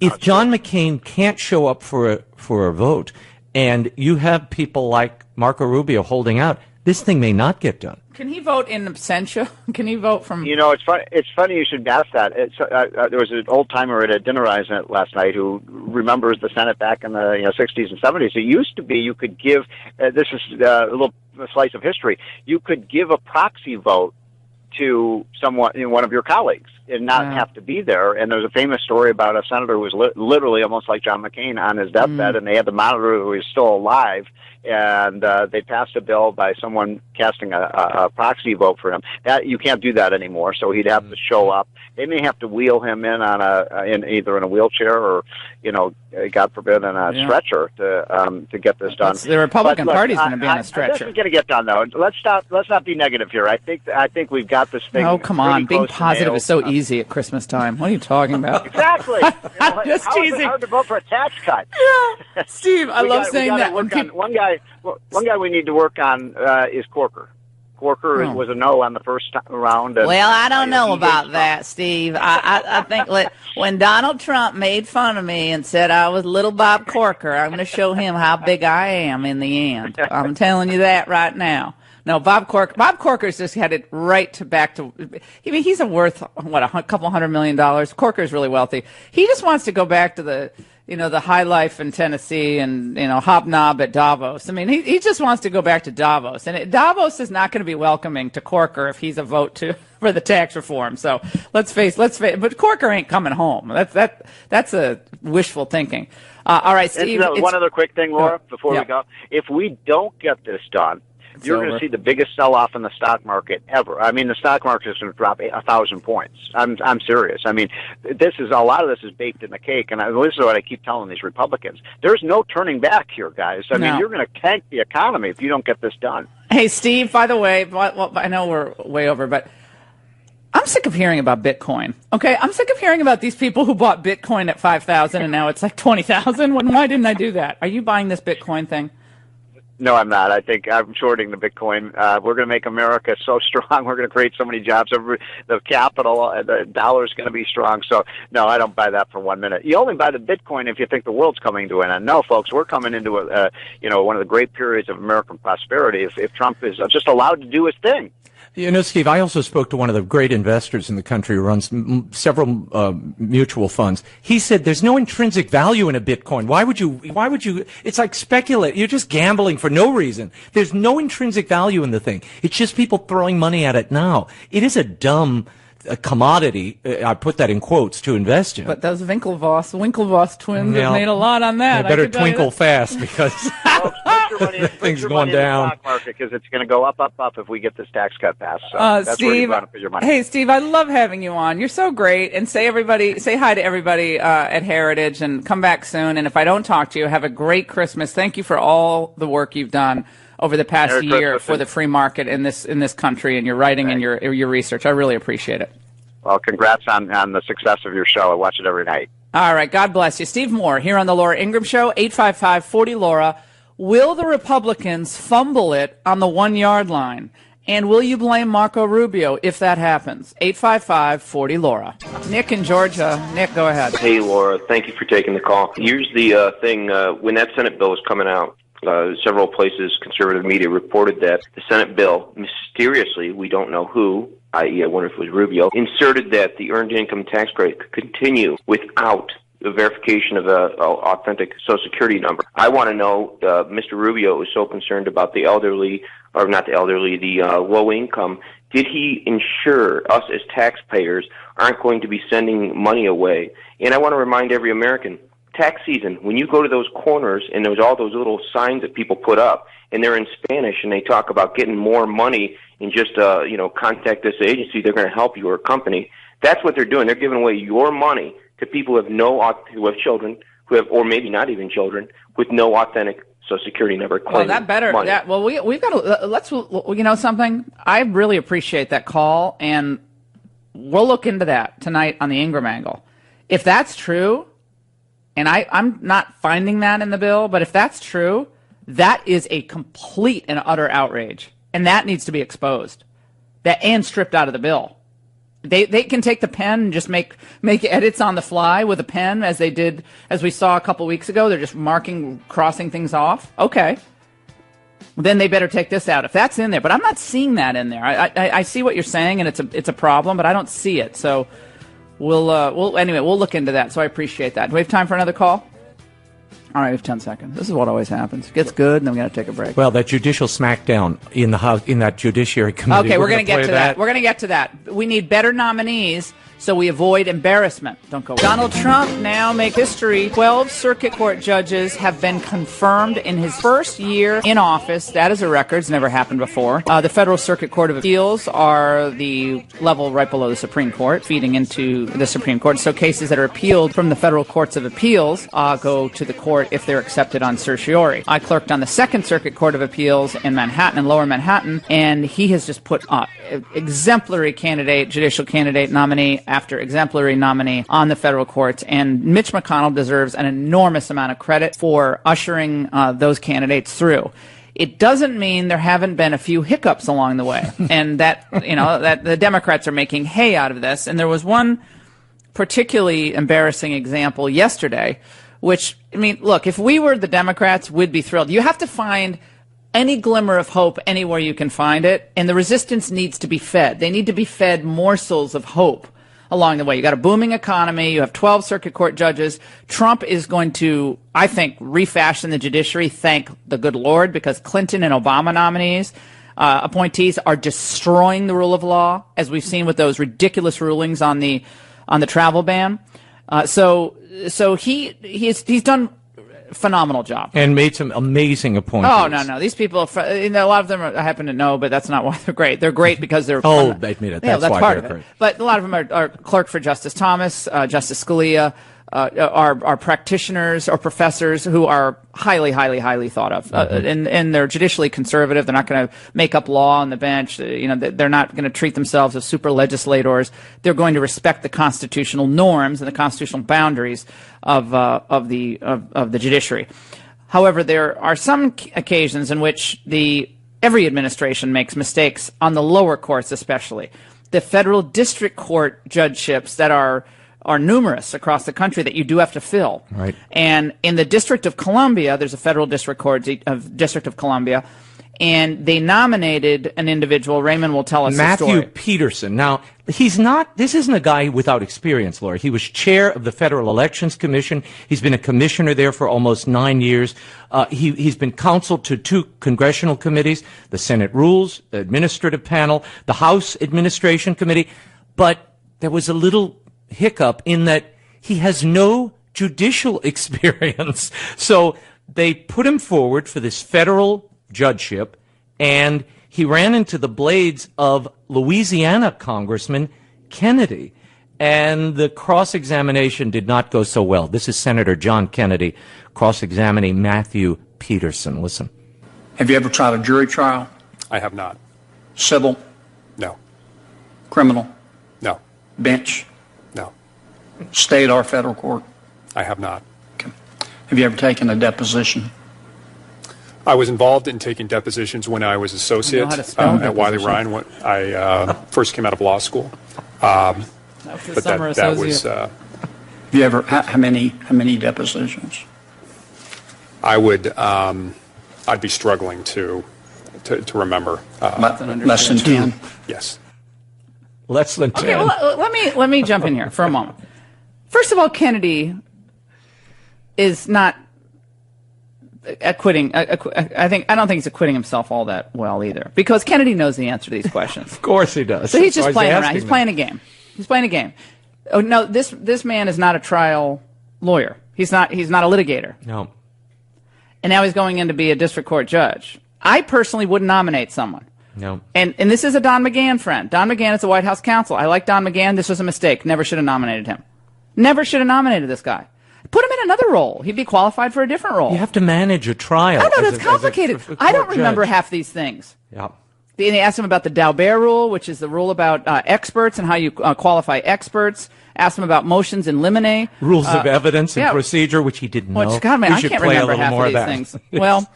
If John McCain can't show up for a vote, and you have people like Marco Rubio holding out, this thing may not get done. Can he vote in absentia? Can he vote from? It's funny you should ask that. There was an old timer at a dinner last night who remembers the Senate back in the 60s and 70s. It used to be you could give. This is a little slice of history. You could give a proxy vote to someone, one of your colleagues, and not have to be there. And there's a famous story about a senator who was literally almost like John McCain on his deathbed, and they had to monitor who was still alive, and they passed a bill by someone casting a proxy vote for him. That you can't do that anymore, so he'd have to show up. They may have to wheel him in on either in a wheelchair or, God forbid, in a stretcher to get this done. The Republican Party's going to be on a stretcher. This is going to get done, though. Let's not be negative here. I think we've got this thing. Oh, come on! Being positive is so easy at Christmas time. What are you talking about? Exactly. Just teasing. Is it hard to vote for a tax cut? Yeah, Steve, I love saying that. One guy we need to work on is Corker. Corker was a no on the first round. And, well, I don't know about that, Steve. I think when Donald Trump made fun of me and said I was little Bob Corker, I'm going to show him how big I am in the end. I'm telling you that right now. No, Bob Corker's just had it back to. I mean, he's worth a couple $100 million. Corker's really wealthy. He just wants to go back to the high life in Tennessee and, hobnob at Davos. I mean, he just wants to go back to Davos. And Davos is not going to be welcoming to Corker if he's a vote for the tax reform. So let's face, but Corker ain't coming home. That's a wishful thinking. All right, Steve. One other quick thing, Laura, before we go. If we don't get this done, you're going to see the biggest sell-off in the stock market ever. I mean, the stock market is going to drop 1,000 points. I'm serious. I mean, a lot of this is baked in the cake, and this is what I keep telling these Republicans. There's no turning back here, guys. I mean, you're going to tank the economy if you don't get this done. Hey, Steve, by the way, I know we're way over, but I'm sick of hearing about Bitcoin. Okay, I'm sick of hearing about these people who bought Bitcoin at 5,000 and now it's like 20,000. Why didn't I do that? Are you buying this Bitcoin thing? No, I'm not. I think I'm shorting the Bitcoin. We're going to make America so strong. We're going to create so many jobs. The capital, the dollar is going to be strong. So, no, I don't buy that for 1 minute. You only buy the Bitcoin if you think the world's coming to an end. No, folks, we're coming into one of the great periods of American prosperity if Trump is just allowed to do his thing. You know, Steve, I also spoke to one of the great investors in the country who runs several mutual funds. He said there's no intrinsic value in a Bitcoin. Why would you, it's like speculate. You're just gambling for no reason. There's no intrinsic value in the thing. It's just people throwing money at it now. It is a dumb commodity, I put that in quotes, to invest in. But those Winklevoss twins have made a lot on that. They better twinkle fast because the thing's going down. In the stock market because it's going to go up if we get this tax cut passed. So that's Steve, where you want to put your money. Hey, Steve, I love having you on. You're so great. And say hi to everybody at Heritage and come back soon. And if I don't talk to you, have a great Christmas. Thank you for all the work you've done over the past year for the free market in this country, and your writing and your research. I really appreciate it. Well, congrats on the success of your show. I watch it every night. All right. God bless you. Steve Moore here on the Laura Ingraham Show, 855-40-LAURA. Will the Republicans fumble it on the 1-yard line? And will you blame Marco Rubio if that happens? 855-40-LAURA. Nick in Georgia. Nick, go ahead. Hey, Laura. Thank you for taking the call. Here's the thing. When that Senate bill was coming out, several places, conservative media reported that the Senate bill, mysteriously, we don't know who, i.e., I wonder if it was Rubio, inserted that the earned income tax credit could continue without the verification of an authentic Social Security number. I want to know, Mr. Rubio is so concerned about the elderly, or not the elderly, the low income. Did he ensure us as taxpayers aren't going to be sending money away? And I want to remind every American, tax season, when you go to those corners and there's all those little signs that people put up, and they're in Spanish, and they talk about getting more money and just, contact this agency, they're going to help you or a company. That's what they're doing. They're giving away your money to people who have children, or maybe not even children, with no authentic Social Security number. Well, that better. That, well, we've got to, let's, something? I really appreciate that call, and we'll look into that tonight on the Ingraham Angle. If that's true, and I'm not finding that in the bill, but if that's true, that is a complete and utter outrage, and that needs to be exposed. And stripped out of the bill. They can take the pen and just make edits on the fly with a pen, as they did, as we saw a couple weeks ago. They're just crossing things off. Okay. Then they better take this out if that's in there. But I'm not seeing that in there. I see what you're saying, and it's a problem, but I don't see it. So we'll look into that. So I appreciate that. Do we have time for another call? All right, we have 10 seconds. This is what always happens. It gets good, and then we got to take a break. Well, that judicial smackdown in the House, in that Judiciary Committee. Okay, we're going to get to that. We're going to get to that. We need better nominees so we avoid embarrassment. Don't go. Donald Trump now makes history. 12 circuit court judges have been confirmed in his first year in office. That is a record. It's never happened before. The Federal Circuit Court of Appeals are the level right below the Supreme Court, feeding into the Supreme Court. So cases that are appealed from the Federal Courts of Appeals go to the court if they're accepted on certiorari. I clerked on the Second Circuit Court of Appeals in Manhattan, in Lower Manhattan, and he has just put exemplary candidate, judicial candidate nominee after exemplary nominee on the federal courts, and Mitch McConnell deserves an enormous amount of credit for ushering those candidates through. It doesn't mean there haven't been a few hiccups along the way, and that that the Democrats are making hay out of this. And there was one particularly embarrassing example yesterday, which, I mean, look, if we were the Democrats, we'd be thrilled. You have to find any glimmer of hope anywhere you can find it, and the resistance needs to be fed. They need to be fed morsels of hope along the way. You got a booming economy. You have 12 circuit court judges. Trump is going to, I think, refashion the judiciary. Thank the good Lord, because Clinton and Obama appointees are destroying the rule of law, as we've seen with those ridiculous rulings on the travel ban. So he's done a phenomenal job and made some amazing appointments. Oh no, these people, a lot of them I happen to know, but that's not why they're great. They're great because they're they admit it. That's why part they're of it. But a lot of them are clerk for Justice Thomas, Justice Scalia, are practitioners or professors who are highly thought of, and they're judicially conservative. They're not going to make up law on the bench. They're not going to treat themselves as super legislators. They're going to respect the constitutional norms and the constitutional boundaries of the judiciary. However, there are some occasions in which every administration makes mistakes on the lower courts, especially the federal district court judgeships that are numerous across the country that you do have to fill. Right. And in the District of Columbia, there's a federal district court of District of Columbia, and they nominated an individual. Raymond will tell us the story. Matthew Peterson. Now, this isn't a guy without experience, Laura. He was chair of the Federal Elections Commission. He's been a commissioner there for almost 9 years. He's been counsel to 2 congressional committees, the Senate Rules, Administrative Panel, the House Administration Committee. But there was a little hiccup in that he has no judicial experience. So they put him forward for this federal judgeship, and he ran into the blades of Louisiana Congressman Kennedy. And the cross-examination did not go so well. This is Senator John Kennedy cross-examining Matthew Peterson. Listen. Have you ever tried a jury trial? I have not. Civil? No. Criminal? No. Bench? No. State or federal court? I have not. Okay. Have you ever taken a deposition? I was involved in taking depositions when I was associate at Wiley Ryan when I first came out of law school. But that was. Have you ever? How many depositions? I would. I'd be struggling to remember. Less than 10. Yes. Less than 10. Okay, well, let me jump in here for a moment. First of all, Kennedy is not acquitting. I don't think he's acquitting himself all that well either, because Kennedy knows the answer to these questions. Of course he does. So he's just playing around. He's playing a game. He's playing a game. Oh no, this man is not a trial lawyer. He's not a litigator. No. And now he's going in to be a district court judge. I personally wouldn't nominate someone. No. And this is a Don McGahn friend. Don McGahn is the White House counsel. I like Don McGahn. This was a mistake. Never should have nominated him. Never should have nominated this guy. Put him in another role. He'd be qualified for a different role. You have to manage a trial. I know, that's complicated. I don't remember half these things. Yeah. They asked him about the Daubert rule, which is the rule about experts and how you qualify experts. Asked him about motions in limine. Rules of evidence and procedure, which he didn't know. God, man, I can't remember half of these things. Well,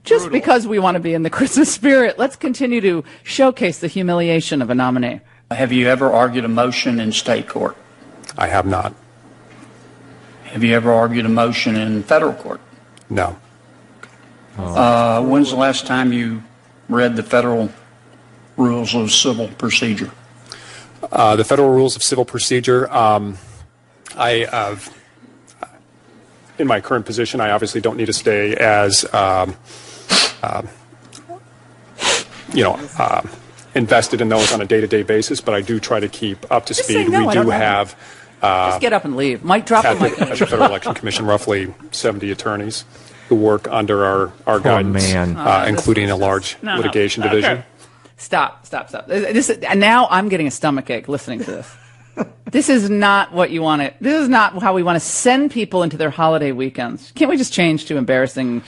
just because we want to be in the Christmas spirit, let's continue to showcase the humiliation of a nominee. Have you ever argued a motion in state court? I have not. Have you ever argued a motion in federal court? No. When's the last time you read the federal rules of civil procedure? The federal rules of civil procedure, in my current position, I obviously don't need to stay as, invested in those on a day-to-day basis, but I do try to keep up to speed. No, we do have. Just get up and leave. Mike, drop the mic. At the Federal Election Commission, roughly 70 attorneys who work under our guidance, including a large litigation division. Okay. Stop. Now I'm getting a stomachache listening to this. This is not what you want to. This is not how we want to send people into their holiday weekends. Can't we just change to embarrassing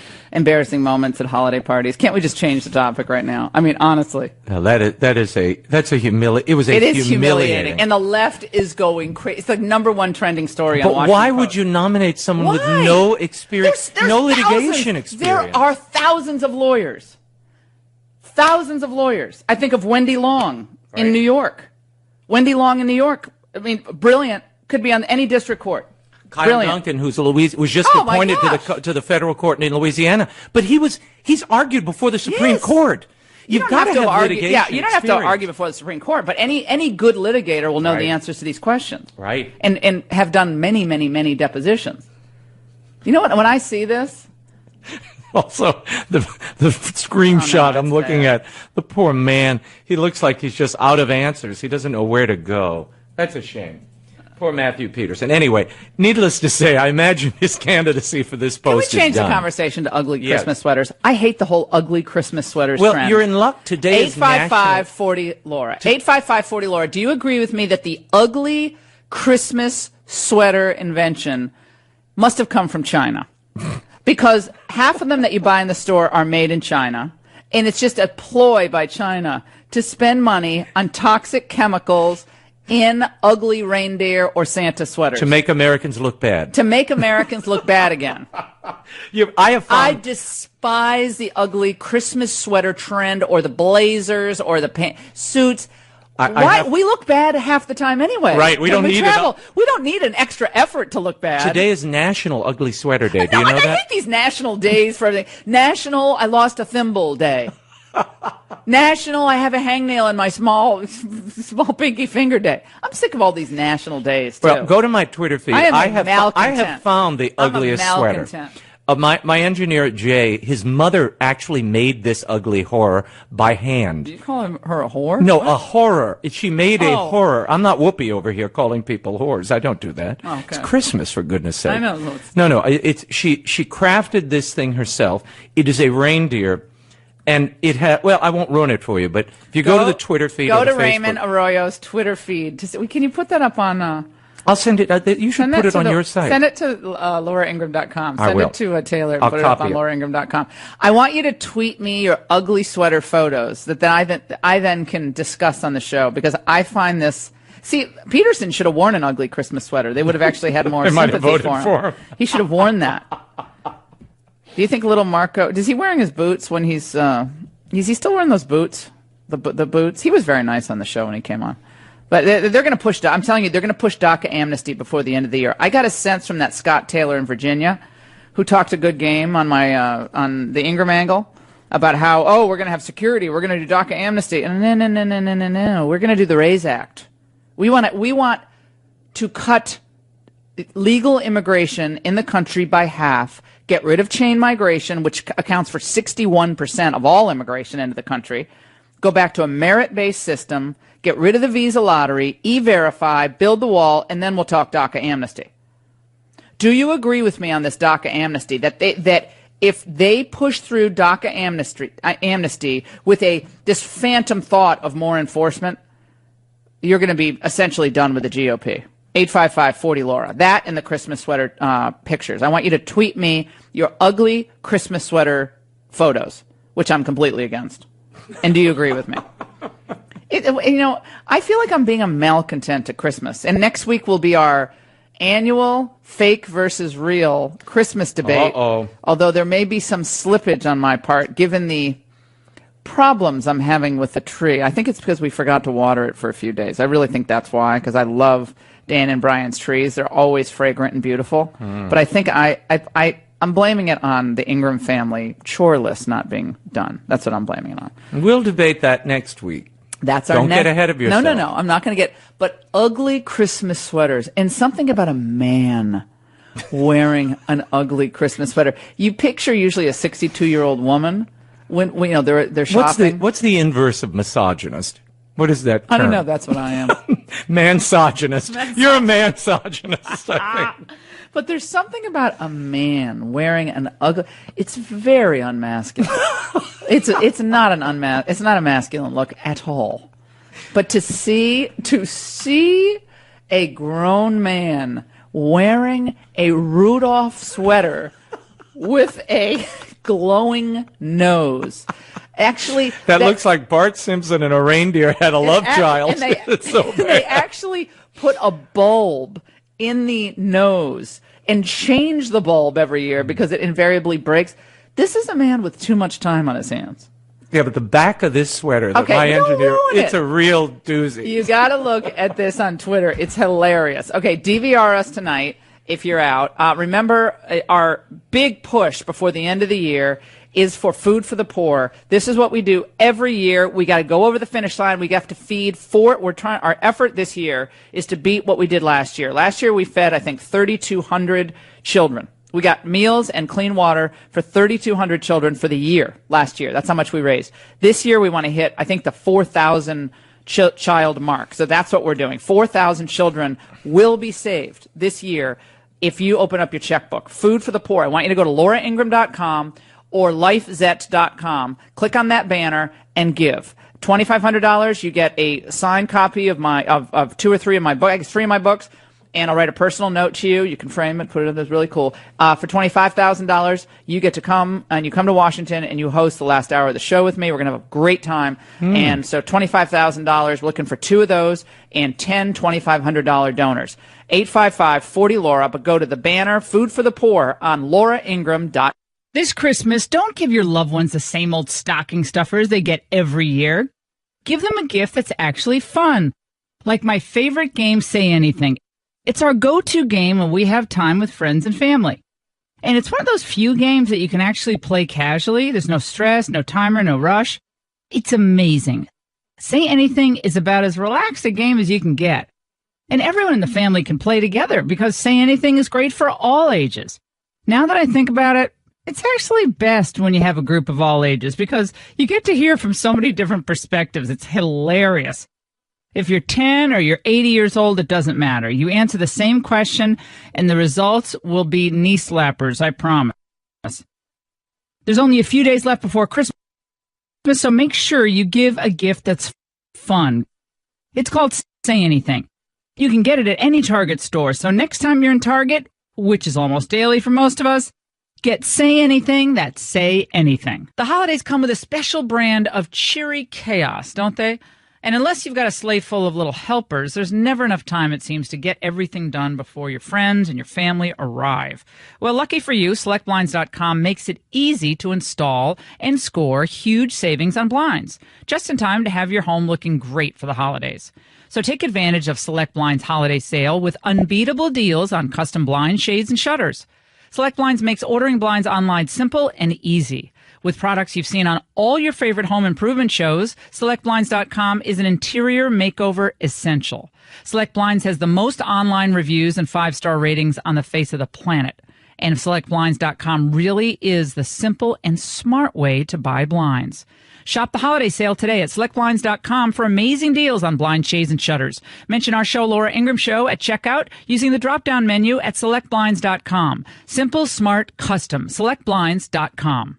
moments at holiday parties? Can't we just change the topic right now? I mean, honestly. No, that's a humiliating. It is humiliating, and the left is going crazy. It's the #1 trending story on Washington But why Post. would you nominate someone with no experience, no litigation experience? There are thousands of lawyers. Thousands of lawyers. I think of Wendy Long in New York. Wendy Long in New York. I mean, brilliant. Could be on any district court. Kyle Brilliant. Duncan, who's was just appointed to the federal court in Louisiana, but he's argued before the Supreme Court. You've got to have litigation. Yeah, you don't have to argue before the Supreme Court, but any good litigator will know the answers to these questions. Right. And have done many depositions. You know what? When I see this. Also, the screenshot I'm looking at, the poor man, he looks like he's just out of answers. He doesn't know where to go. That's a shame. Poor Matthew Peterson. Anyway, needless to say, I imagine his candidacy for this post is done. Can we change the conversation to ugly Christmas sweaters? I hate the whole ugly Christmas sweaters trend. Well, you're in luck. Today is 855-40 Laura. 855-40 Laura. Do you agree with me that the ugly Christmas sweater invention must have come from China? Because half of them that you buy in the store are made in China, and it's just a ploy by China to spend money on toxic chemicals in ugly reindeer or Santa sweaters. To make Americans look bad. To make Americans look bad again. I despise the ugly Christmas sweater trend or the blazers or the suits. We look bad half the time anyway. Right, we don't need We don't need an extra effort to look bad. Today is National Ugly Sweater Day. Do you know that? I hate these national days for everything. National, I lost a thimble day. National, I have a hangnail in my small pinky finger day. I'm sick of all these national days, too. Well, go to my Twitter feed. I have found the ugliest sweater. My engineer, Jay, his mother actually made this ugly horror by hand. Do you call her a whore? No, a horror. She made a horror. I'm not Whoopi over here calling people whores. I don't do that. Oh, okay. It's Christmas, for goodness sake. I know. No. She crafted this thing herself. It is a reindeer. And it had, well, I won't ruin it for you, but if you go to the Twitter feed go or the to Facebook, Raymond Arroyo's Twitter feed. Can you put that up on... I'll send it. You should put it on your site. Send it to LauraIngraham.com. Send it to Taylor and put it up on LauraIngraham.com. I want you to tweet me your ugly sweater photos that I then can discuss on the show, because I find this... See, Peterson should have worn an ugly Christmas sweater. They would have actually had more sympathy for him. He should have worn that. Do you think little Marco, is he wearing his boots when is he still wearing those boots? The boots? He was very nice on the show when he came on. But they're going to push, I'm telling you, they're going to push DACA amnesty before the end of the year. I got a sense from that Scott Taylor in Virginia, who talked a good game on on the Ingraham angle, about how, we're going to have security, we're going to do DACA amnesty. And no, we're going to do the RAISE Act. We want to cut legal immigration in the country by half, get rid of chain migration, which accounts for 61% of all immigration into the country, go back to a merit-based system, get rid of the visa lottery, e-verify, build the wall, and then we'll talk DACA amnesty. Do you agree with me on this DACA amnesty, that if they push through DACA amnesty with this phantom thought of more enforcement, you're going to be essentially done with the GOP? 855-40-LAURA. That and the Christmas sweater pictures. I want you to tweet me your ugly Christmas sweater photos, which I'm completely against. And do you agree with me? I feel like I'm being a malcontent at Christmas. And next week will be our annual fake versus real Christmas debate. Although there may be some slippage on my part, given the problems I'm having with the tree. I think it's because we forgot to water it for a few days. I really think that's why, because I love Dan and Brian's trees. They're always fragrant and beautiful. But I think I'm blaming it on the Ingraham family chore list not being done. That's what I'm blaming it on. We'll debate that next week. Don't get ahead of yourself. No. I'm not going to get... But ugly Christmas sweaters, and something about a man wearing an ugly Christmas sweater. You picture usually a 62-year-old woman when they're shopping. What's the inverse of misogynist? What is that term? I don't know. That's what I am. Mansogynist. You're a mansogynist, I think. But there's something about a man wearing an ugly... It's very unmasculine. It's not a masculine look at all. But to see a grown man wearing a Rudolph sweater with a glowing nose... Actually, that looks like Bart Simpson and a reindeer had a love child. It's so bad. They actually put a bulb in the nose and change the bulb every year because it invariably breaks. This is a man with too much time on his hands. Yeah, but the back of this sweater that my engineer, it's a real doozy. You got to look at this on Twitter. It's hilarious. Okay, DVR us tonight if you're out. Remember, our big push before the end of the year is for Food for the Poor. This is what we do every year. We got to go over the finish line. We have to feed our effort this year is to beat what we did last year. Last year we fed, I think, 3,200 children. We got meals and clean water for 3,200 children for the year last year. That's how much we raised. This year we want to hit, I think, the 4,000 child mark. So that's what we're doing. 4,000 children will be saved this year if you open up your checkbook. Food for the Poor. I want you to go to LauraIngraham.com or lifezet.com. Click on that banner and give. $2,500, you get a signed copy of two or three of my books. I guess 3 of my books. and I'll write a personal note to you. You can frame it, put it in this really cool. For $25,000, you get to come, and you come to Washington, and you host the last hour of the show with me. We're going to have a great time. And so $25,000, we're looking for 2 of those and 10 $2,500 donors. 855-40-LAURA, but go to the banner, Food for the Poor, on lauraingraham.com. This Christmas, don't give your loved ones the same old stocking stuffers they get every year. Give them a gift that's actually fun. Like my favorite game, Say Anything. It's our go-to game when we have time with friends and family. And it's one of those few games that you can actually play casually. There's no stress, no timer, no rush. It's amazing. Say Anything is about as relaxed a game as you can get. And everyone in the family can play together because Say Anything is great for all ages. Now that I think about it, it's actually best when you have a group of all ages because you get to hear from so many different perspectives. It's hilarious. If you're 10 or you're 80 years old, it doesn't matter. You answer the same question, and the results will be knee slappers, I promise. There's only a few days left before Christmas, so make sure you give a gift that's fun. It's called Say Anything. You can get it at any Target store, so next time you're in Target, which is almost daily for most of us, get Say Anything that's Say Anything. The holidays come with a special brand of cheery chaos, don't they? And unless you've got a sleigh full of little helpers, there's never enough time, it seems, to get everything done before your friends and your family arrive. Well, lucky for you, SelectBlinds.com makes it easy to install and score huge savings on blinds, just in time to have your home looking great for the holidays. So take advantage of Select Blinds holiday sale with unbeatable deals on custom blinds, shades, and shutters. Select Blinds makes ordering blinds online simple and easy. With products you've seen on all your favorite home improvement shows, SelectBlinds.com is an interior makeover essential. Select Blinds has the most online reviews and 5-star ratings on the face of the planet. And SelectBlinds.com really is the simple and smart way to buy blinds. Shop the holiday sale today at SelectBlinds.com for amazing deals on blind shades and shutters. Mention our show, Laura Ingraham Show, at checkout using the drop-down menu at SelectBlinds.com. Simple, smart, custom. SelectBlinds.com.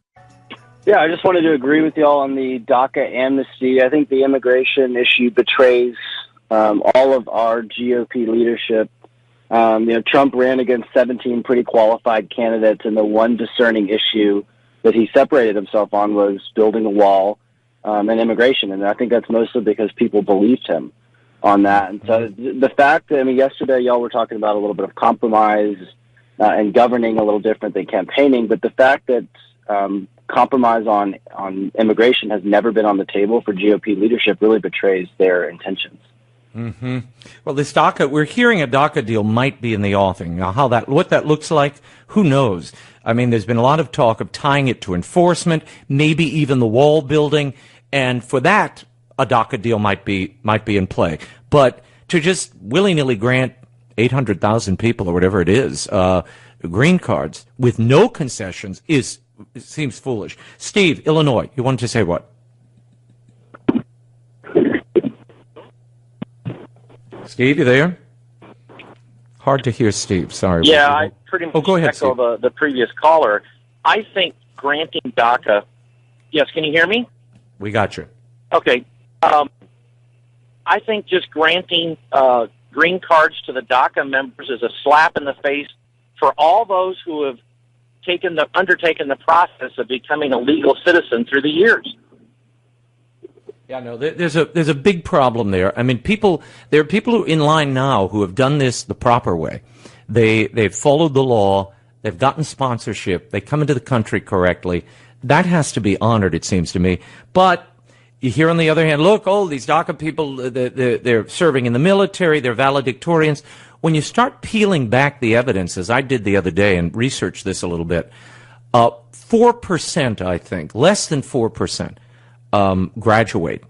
Yeah, I just wanted to agree with y'all on the DACA amnesty. I think the immigration issue betrays all of our GOP leadership. Trump ran against 17 pretty qualified candidates, and the one discerning issue that he separated himself on was building a wall and immigration. And I think that's mostly because people believed him on that. And so the fact that, yesterday y'all were talking about a little bit of compromise and governing a little different than campaigning, but the fact that compromise on immigration has never been on the table for GOP leadership really betrays their intentions. Mm-hmm. Well, this DACA, we're hearing a DACA deal might be in the offing. Now, what that looks like, who knows? There's been a lot of talk of tying it to enforcement, maybe even the wall building, and for that, a DACA deal might be in play. But to just willy-nilly grant 800,000 people or whatever it is green cards with no concessions seems foolish. Steve, Illinois, you wanted to say what? Steve, you there? Hard to hear Steve, sorry. Yeah, I pretty much go ahead, echo the previous caller. I think granting DACA... Yes, can you hear me? We got you. Okay. I think just granting green cards to the DACA members is a slap in the face for all those who have undertaken the process of becoming a legal citizen through the years. Yeah, no, there's a big problem there. There are people who in line now who have done this the proper way. They've followed the law. They've gotten sponsorship. They come into the country correctly. That has to be honored, it seems to me. But you hear on the other hand, look, these DACA people, they're serving in the military. They're valedictorians. When you start peeling back the evidence, as I did the other day and researched this a little bit, 4%, I think, less than 4%, graduate,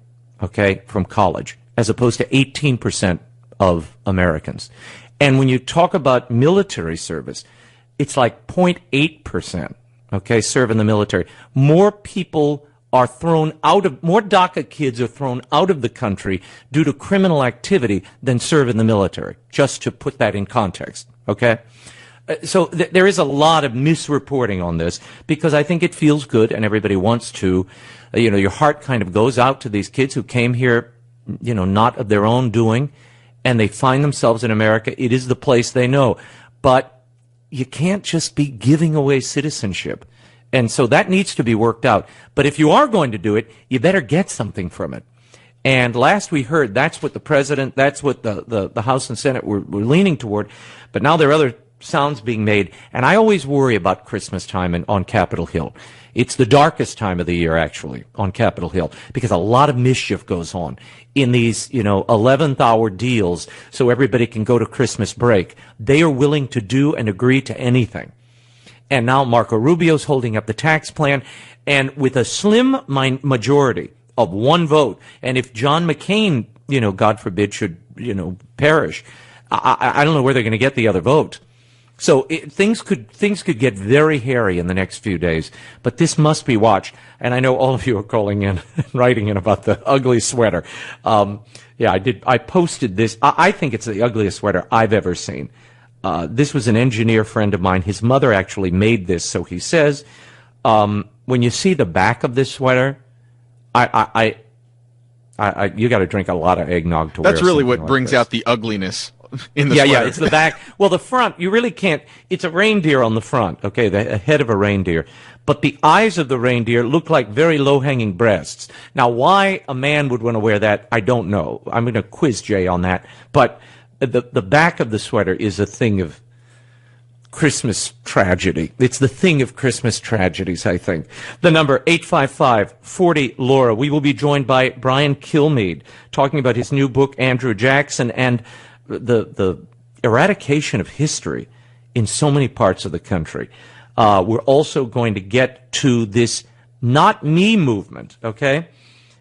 from college, as opposed to 18% of Americans. And when you talk about military service, it's like 0.8%, serve in the military. More people are more DACA kids are thrown out of the country due to criminal activity than serve in the military, just to put that in context, So there is a lot of misreporting on this because I think it feels good and everybody wants to, your heart kind of goes out to these kids who came here, not of their own doing, and they find themselves in America, it is the place they know. But you can't just be giving away citizenship. And so that needs to be worked out. But if you are going to do it, you better get something from it. And last we heard, that's what the president, that's what the House and Senate were leaning toward. But now there are other sounds being made. And I always worry about Christmas time on Capitol Hill. It's the darkest time of the year, actually, on Capitol Hill, because a lot of mischief goes on in these, 11th hour deals so everybody can go to Christmas break. They are willing to do and agree to anything. And now Marco Rubio's holding up the tax plan, and with a slim majority of one vote, and if John McCain, God forbid, should, perish, I don't know where they're going to get the other vote. So things could get very hairy in the next few days, but this must be watched. And I know all of you are calling in and writing in about the ugly sweater. Yeah, I did. I posted this. I think it's the ugliest sweater I've ever seen. This was an engineer friend of mine. His mother actually made this, so he says. When you see the back of this sweater, you got to drink a lot of eggnog to wear. That's really what like brings this. out the ugliness in the sweater. Yeah, it's the back. Well, the front, you really can't. It's a reindeer on the front, okay, the head of a reindeer. But the eyes of the reindeer look like very low-hanging breasts. Now, why a man would want to wear that, I don't know. I'm going to quiz Jay on that. But the back of the sweater is a thing of Christmas tragedy. It's the thing of Christmas tragedies, I think. The number 855-40-LAURA. We will be joined by Brian Kilmeade talking about his new book, Andrew Jackson, and the eradication of history in so many parts of the country. We're also going to get to this Not Me movement, okay,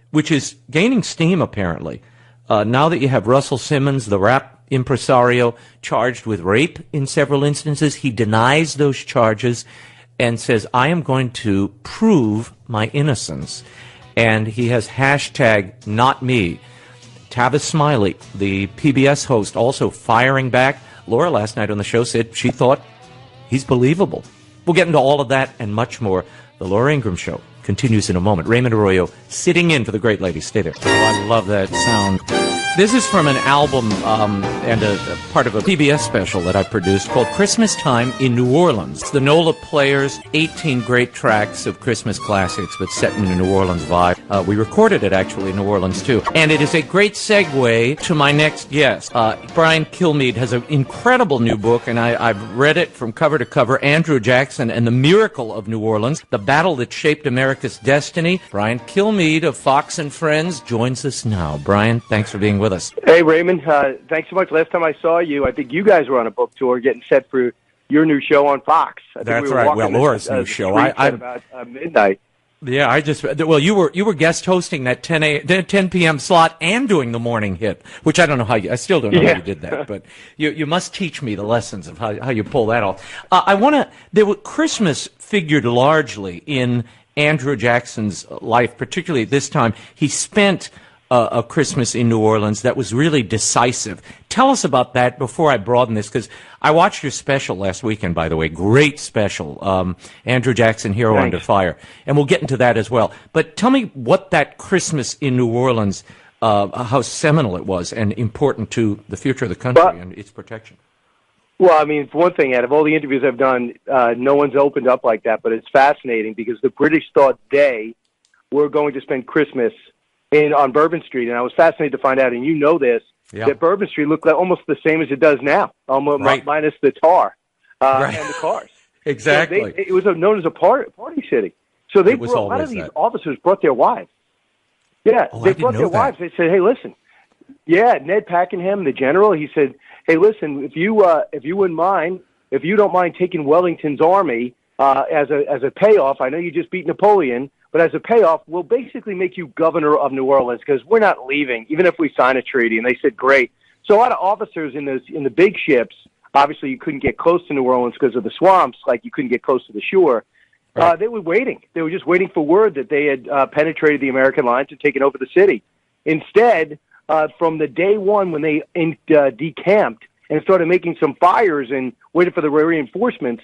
which is gaining steam, apparently. Now that you have Russell Simmons, the rap impresario, charged with rape in several instances, he denies those charges and says, I am going to prove my innocence. And he has hashtag Not Me. Tavis Smiley, the PBS host, also firing back. Laura last night on the show said she thought he's believable. We'll get into all of that and much more. The Laura Ingraham Show continues in a moment. Raymond Arroyo sitting in for the great lady. Stay there. Oh, I love that sound. This is from an album and a part of a PBS special that I produced called Christmas Time in New Orleans. It's the NOLA Players, 18 great tracks of Christmas classics, but set in a New Orleans vibe. We recorded it, actually, in New Orleans, too. And it is a great segue to my next guest. Brian Kilmeade has an incredible new book, and I've read it from cover to cover, Andrew Jackson and the Miracle of New Orleans, the battle that shaped America's destiny. Brian Kilmeade of Fox and Friends joins us now. Brian, thanks for being with us. Hey, Raymond. Thanks so much. Last time I saw you, I think you guys were on a book tour getting set for your new show on Fox. I think That's we were right. Well, Laura's new show. I about midnight. Yeah, you were guest hosting that 10 p.m. slot and doing the morning hit, which I don't know how I still don't know how you did that, but you must teach me the lessons of how you pull that off. Christmas figured largely in Andrew Jackson's life, particularly at this time. He spent a Christmas in New Orleans that was really decisive. Tell us about that before I broaden this, because I watched your special last weekend, by the way. Great special. Andrew Jackson, Hero Thanks. Under Fire. And we'll get into that as well. But tell me what that Christmas in New Orleans, how seminal it was and important to the future of the country and its protection. Well, I mean, for one thing, out of all the interviews I've done, no one's opened up like that, but it's fascinating because the British thought they were going to spend Christmas on Bourbon Street, and I was fascinated to find out, and you know this, that Bourbon Street looked like almost the same as it does now, almost minus the tar and the cars. Exactly. So it was known as a party city. So they brought, a lot of these officers brought their wives. Yeah, they brought their wives. They said, "Hey, listen." Yeah, Ned Packenham, the general, he said, "Hey, listen, if you wouldn't mind, if you don't mind taking Wellington's army as a payoff, I know you just beat Napoleon." But as a payoff, we'll basically make you governor of New Orleans because we're not leaving, even if we sign a treaty. And they said, great. So a lot of officers in the big ships, obviously you couldn't get close to New Orleans because of the swamps, like you couldn't get close to the shore. They were waiting. They were just waiting for word that they had penetrated the American lines and taken over the city. Instead, from the day one when they decamped and started making some fires and waited for the reinforcements,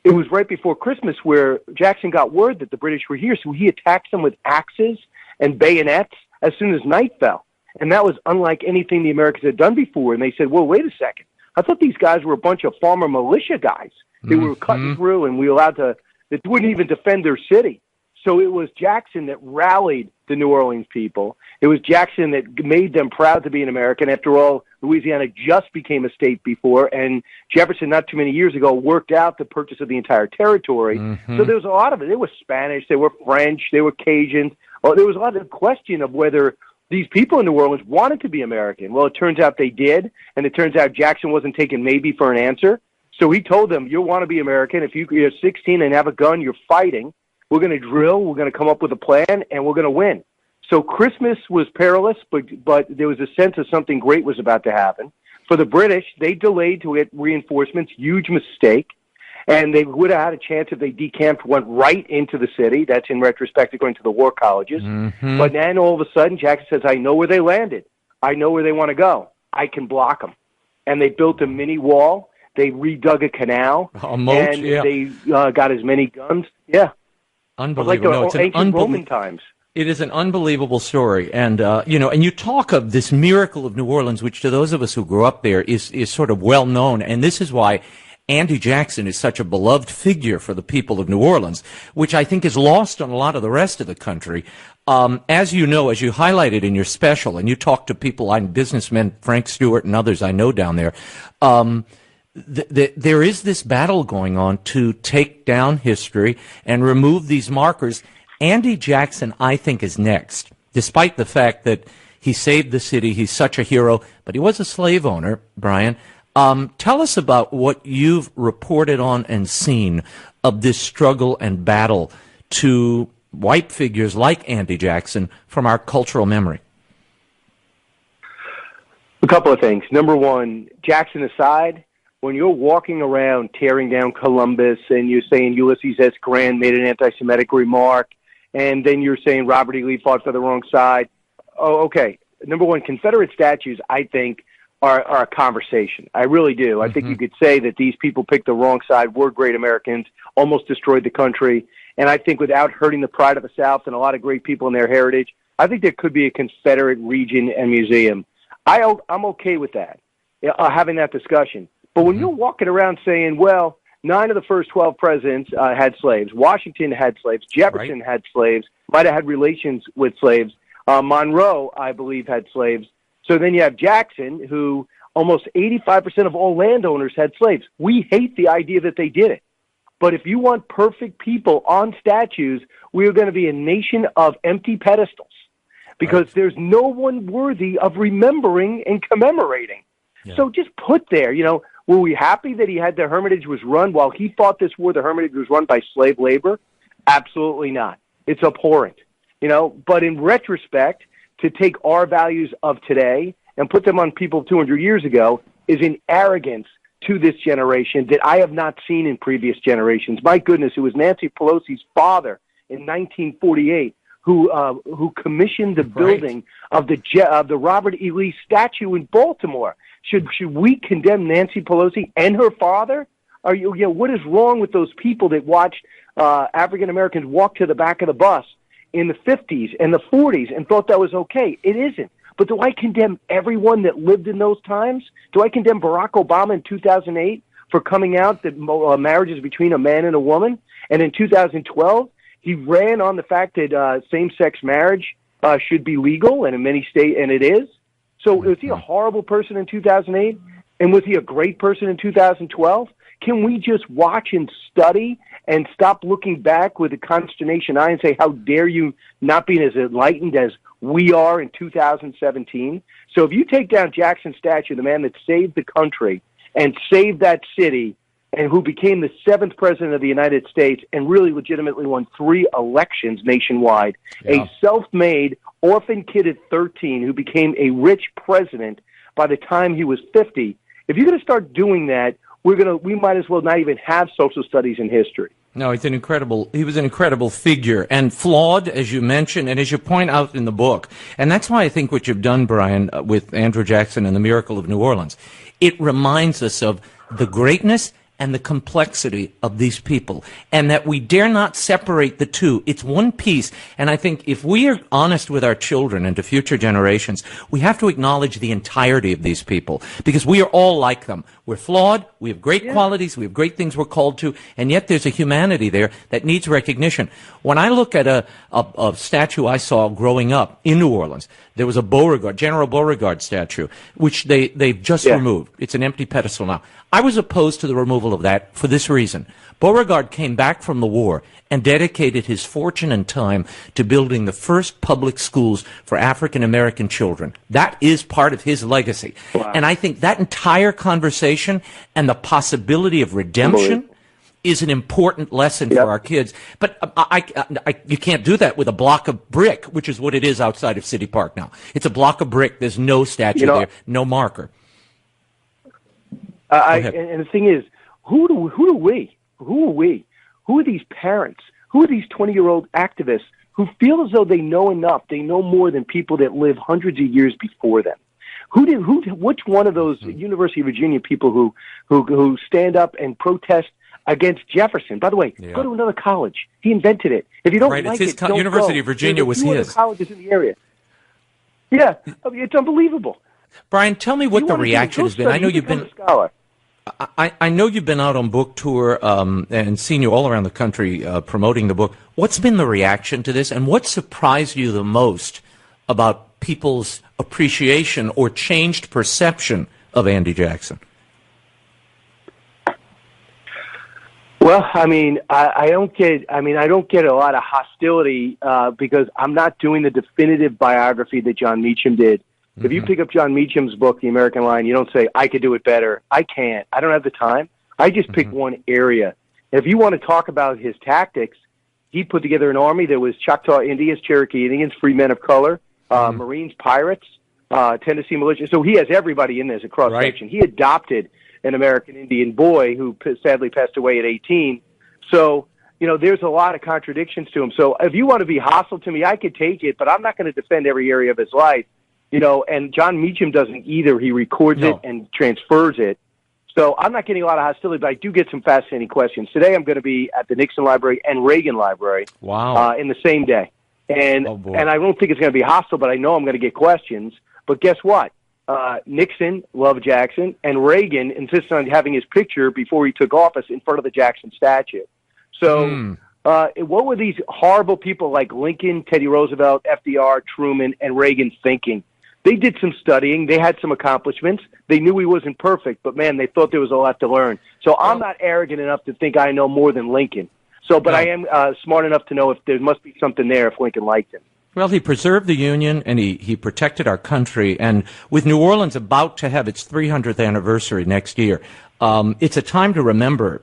it was right before Christmas where Jackson got word that the British were here, so he attacked them with axes and bayonets as soon as night fell. And that was unlike anything the Americans had done before. And they said, well, wait a second. I thought these guys were a bunch of farmer militia guys. They were cutting through, and we allowed to, that wouldn't even defend their city. So it was Jackson that rallied the New Orleans people. It was Jackson that made them proud to be an American. After all, Louisiana just became a state before, and Jefferson, not too many years ago, worked out the purchase of the entire territory. So there was a lot of it. There was Spanish, there were French, there were Cajuns. Well, there was a lot of question of whether these people in New Orleans wanted to be American. Well, it turns out they did, and it turns out Jackson wasn't taking maybe for an answer. So he told them, you want to be American. If you're 16 and have a gun, you're fighting. We're going to drill, we're going to come up with a plan, and we're going to win. So Christmas was perilous, but there was a sense of something great was about to happen. For the British, they delayed to get reinforcements, huge mistake, and they would have had a chance if they decamped, went right into the city. That's in retrospect according to the war colleges. But then all of a sudden, Jackson says, I know where they landed. I know where they want to go. I can block them. And they built a mini wall. They redug a canal. A moat, and they got as many guns. Yeah. Unbelievable. Like the ancient Roman times. It is an unbelievable story. And, and you talk of this miracle of New Orleans, which to those of us who grew up there is sort of well known. And this is why Andy Jackson is such a beloved figure for the people of New Orleans, which I think is lost on a lot of the rest of the country. As you know, as you highlighted in your special, and you talk to people, businessmen, Frank Stewart and others I know down there, there is this battle going on to take down history and remove these markers. Andy Jackson, I think, is next, despite the fact that he saved the city. He's such a hero, but he was a slave owner, Brian. Tell us about what you've reported on and seen of this struggle and battle to wipe figures like Andy Jackson from our cultural memory. A couple of things. Number one, Jackson aside, when you're walking around tearing down Columbus and you're saying Ulysses S. Grant made an anti-Semitic remark, and then you're saying Robert E. Lee fought for the wrong side. Oh, okay. Number one, Confederate statues, I think, are a conversation. I really do. I think you could say that these people picked the wrong side, were great Americans, almost destroyed the country. And I think without hurting the pride of the South and a lot of great people in their heritage, I think there could be a Confederate region and museum. I'm okay with that, having that discussion. But when you're walking around saying, well, 9 of the first 12 presidents had slaves, Washington had slaves, Jefferson had slaves, might have had relations with slaves, Monroe, I believe, had slaves. So then you have Jackson, who almost 85% of all landowners had slaves. We hate the idea that they did it. But if you want perfect people on statues, we are going to be a nation of empty pedestals because there's no one worthy of remembering and commemorating. Yeah. So just put there, were we happy that he had the Hermitage was run while he fought this war? The Hermitage was run by slave labor? Absolutely not. It's abhorrent, But in retrospect, to take our values of today and put them on people 200 years ago is an arrogance to this generation that I have not seen in previous generations. My goodness, it was Nancy Pelosi's father in 1948 who commissioned the building of the Robert E. Lee statue in Baltimore. Should we condemn Nancy Pelosi and her father? What is wrong with those people that watched African Americans walk to the back of the bus in the 50s and the 40s and thought that was okay? It isn't. But do I condemn everyone that lived in those times? Do I condemn Barack Obama in 2008 for coming out that marriage is between a man and a woman? And in 2012, he ran on the fact that same-sex marriage should be legal, and in many states, and it is. So was he a horrible person in 2008? And was he a great person in 2012? Can we just watch and study and stop looking back with a consternation eye and say, how dare you not be as enlightened as we are in 2017? So if you take down Jackson's statue, the man that saved the country and saved that city and who became the 7th president of the United States and really legitimately won 3 elections nationwide, a self-made orphan kid at 13 who became a rich president by the time he was 50, if you're going to start doing that, we might as well not even have social studies in history. No, he was an incredible figure and flawed, as you mentioned, and as you point out in the book. And that's why I think what you've done, Brian, with Andrew Jackson and the Miracle of New Orleans, it reminds us of the greatness and the complexity of these people, and that we dare not separate the two. It's one piece, and I think if we are honest with our children and to future generations, we have to acknowledge the entirety of these people, because we are all like them. We're flawed, we have great qualities, we have great things we're called to, and yet there's a humanity there that needs recognition. When I look at a statue I saw growing up in New Orleans, there was a Beauregard, General Beauregard statue, which they've just removed. It's an empty pedestal now. I was opposed to the removal of that for this reason. Beauregard came back from the war and dedicated his fortune and time to building the first public schools for African American children. That is part of his legacy. Wow. And I think that entire conversation and the possibility of redemption is an important lesson for our kids. But you can't do that with a block of brick, which is what it is outside of City Park now. It's a block of brick. There's no statue there, no marker. And the thing is, who are we? Who are these parents? Who are these 20-year-old activists who feel as though they know enough? They know more than people that live hundreds of years before them. Which one of those University of Virginia people who stand up and protest against Jefferson? By the way, go to another college. He invented it. If you don't like it, don't University go. of Virginia was his. Colleges in the area. Yeah, it's unbelievable. Brian, tell me what the reaction has been. I know you've been a scholar. I know you've been out on book tour and seen you all around the country promoting the book. What's been the reaction to this, and what surprised you the most about people's appreciation or changed perception of Andy Jackson? Well, I don't get a lot of hostility because I'm not doing the definitive biography that John Meacham did. If you pick up John Meacham's book, The American Lion, you don't say, I could do it better. I can't. I don't have the time. I just pick one area. If you want to talk about his tactics, he put together an army that was Choctaw Indians, Cherokee Indians, free men of color, Marines, pirates, Tennessee militia. So he has everybody in there as a cross-section. He adopted an American Indian boy who sadly passed away at 18. So, there's a lot of contradictions to him. So if you want to be hostile to me, I could take it, but I'm not going to defend every area of his life. And John Meacham doesn't either. He records it and transfers it. So I'm not getting a lot of hostility, but I do get some fascinating questions. Today I'm going to be at the Nixon Library and Reagan Library in the same day. And I don't think it's going to be hostile, but I know I'm going to get questions. But guess what? Nixon loved Jackson, and Reagan insisted on having his picture before he took office in front of the Jackson statue. So what were these horrible people like Lincoln, Teddy Roosevelt, FDR, Truman, and Reagan thinking? They did some studying. They had some accomplishments. They knew he wasn't perfect, but, man, they thought there was a lot to learn. So I'm not arrogant enough to think I know more than Lincoln. But I am smart enough to know if there must be something there if Lincoln liked him. Well, he preserved the Union, and he protected our country. And with New Orleans about to have its 300th anniversary next year, it's a time to remember,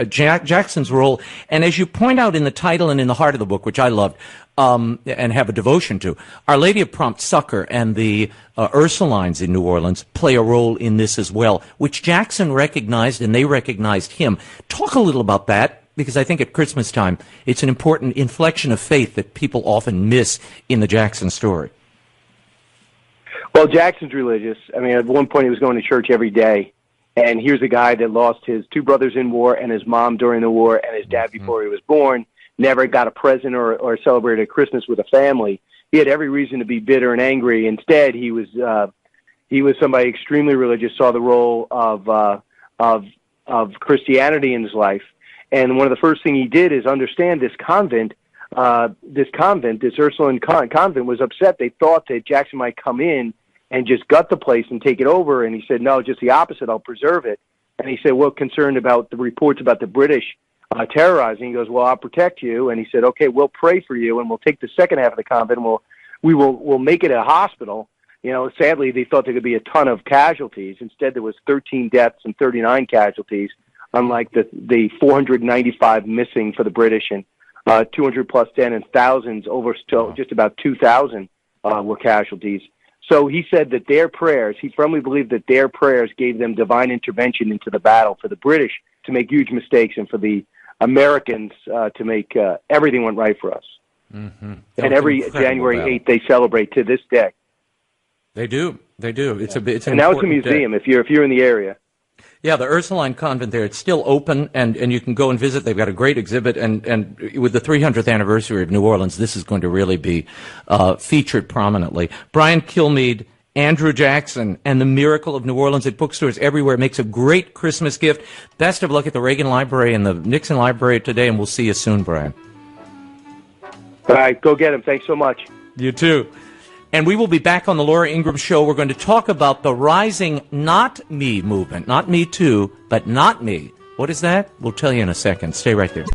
Jackson's role. And as you point out in the title and in the heart of the book, which I loved, and have a devotion to, Our Lady of Prompt Succor and the Ursulines in New Orleans play a role in this as well, which Jackson recognized and they recognized him. Talk a little about that, because I think at Christmas time it's an important inflection of faith that people often miss in the Jackson story. Well, Jackson's religious. At one point he was going to church every day. And here's a guy that lost his two brothers in war and his mom during the war and his dad before he was born, never got a present or celebrated a Christmas with a family. He had every reason to be bitter and angry. Instead, he was somebody extremely religious, saw the role of Christianity in his life. And one of the first things he did is understand this convent, this Ursuline convent was upset. They thought that Jackson might come in and just gut the place and take it over. And he said, no, just the opposite. I'll preserve it. And he said, well, concerned about the reports about the British terrorizing. He goes, well, I'll protect you. And he said, okay, we'll pray for you, and we'll take the second half of the convent, and we'll make it a hospital. Sadly, they thought there could be a ton of casualties. Instead, there was 13 deaths and 39 casualties, unlike the 495 missing for the British and 200 plus dead and thousands, over still just about 2,000 were casualties. So he said that their prayers, he firmly believed that their prayers gave them divine intervention into the battle for the British to make huge mistakes and for the Americans to make everything went right for us. Mm-hmm. And every January 8th they celebrate to this day. They do. It's an and now it's a important museum day. if you're in the area. Yeah, the Ursuline Convent there, it's still open, and you can go and visit. They've got a great exhibit, and with the 300th anniversary of New Orleans, this is going to really be featured prominently. Brian Kilmeade, Andrew Jackson, and the Miracle of New Orleans at bookstores everywhere. It makes a great Christmas gift. Best of luck at the Reagan Library and the Nixon Library today, and we'll see you soon, Brian. All right, go get him. Thanks so much. You too. And we will be back on the Laura Ingraham Show. We're going to talk about the rising Not Me movement. Not Me Too, but Not Me. What is that? We'll tell you in a second. Stay right there.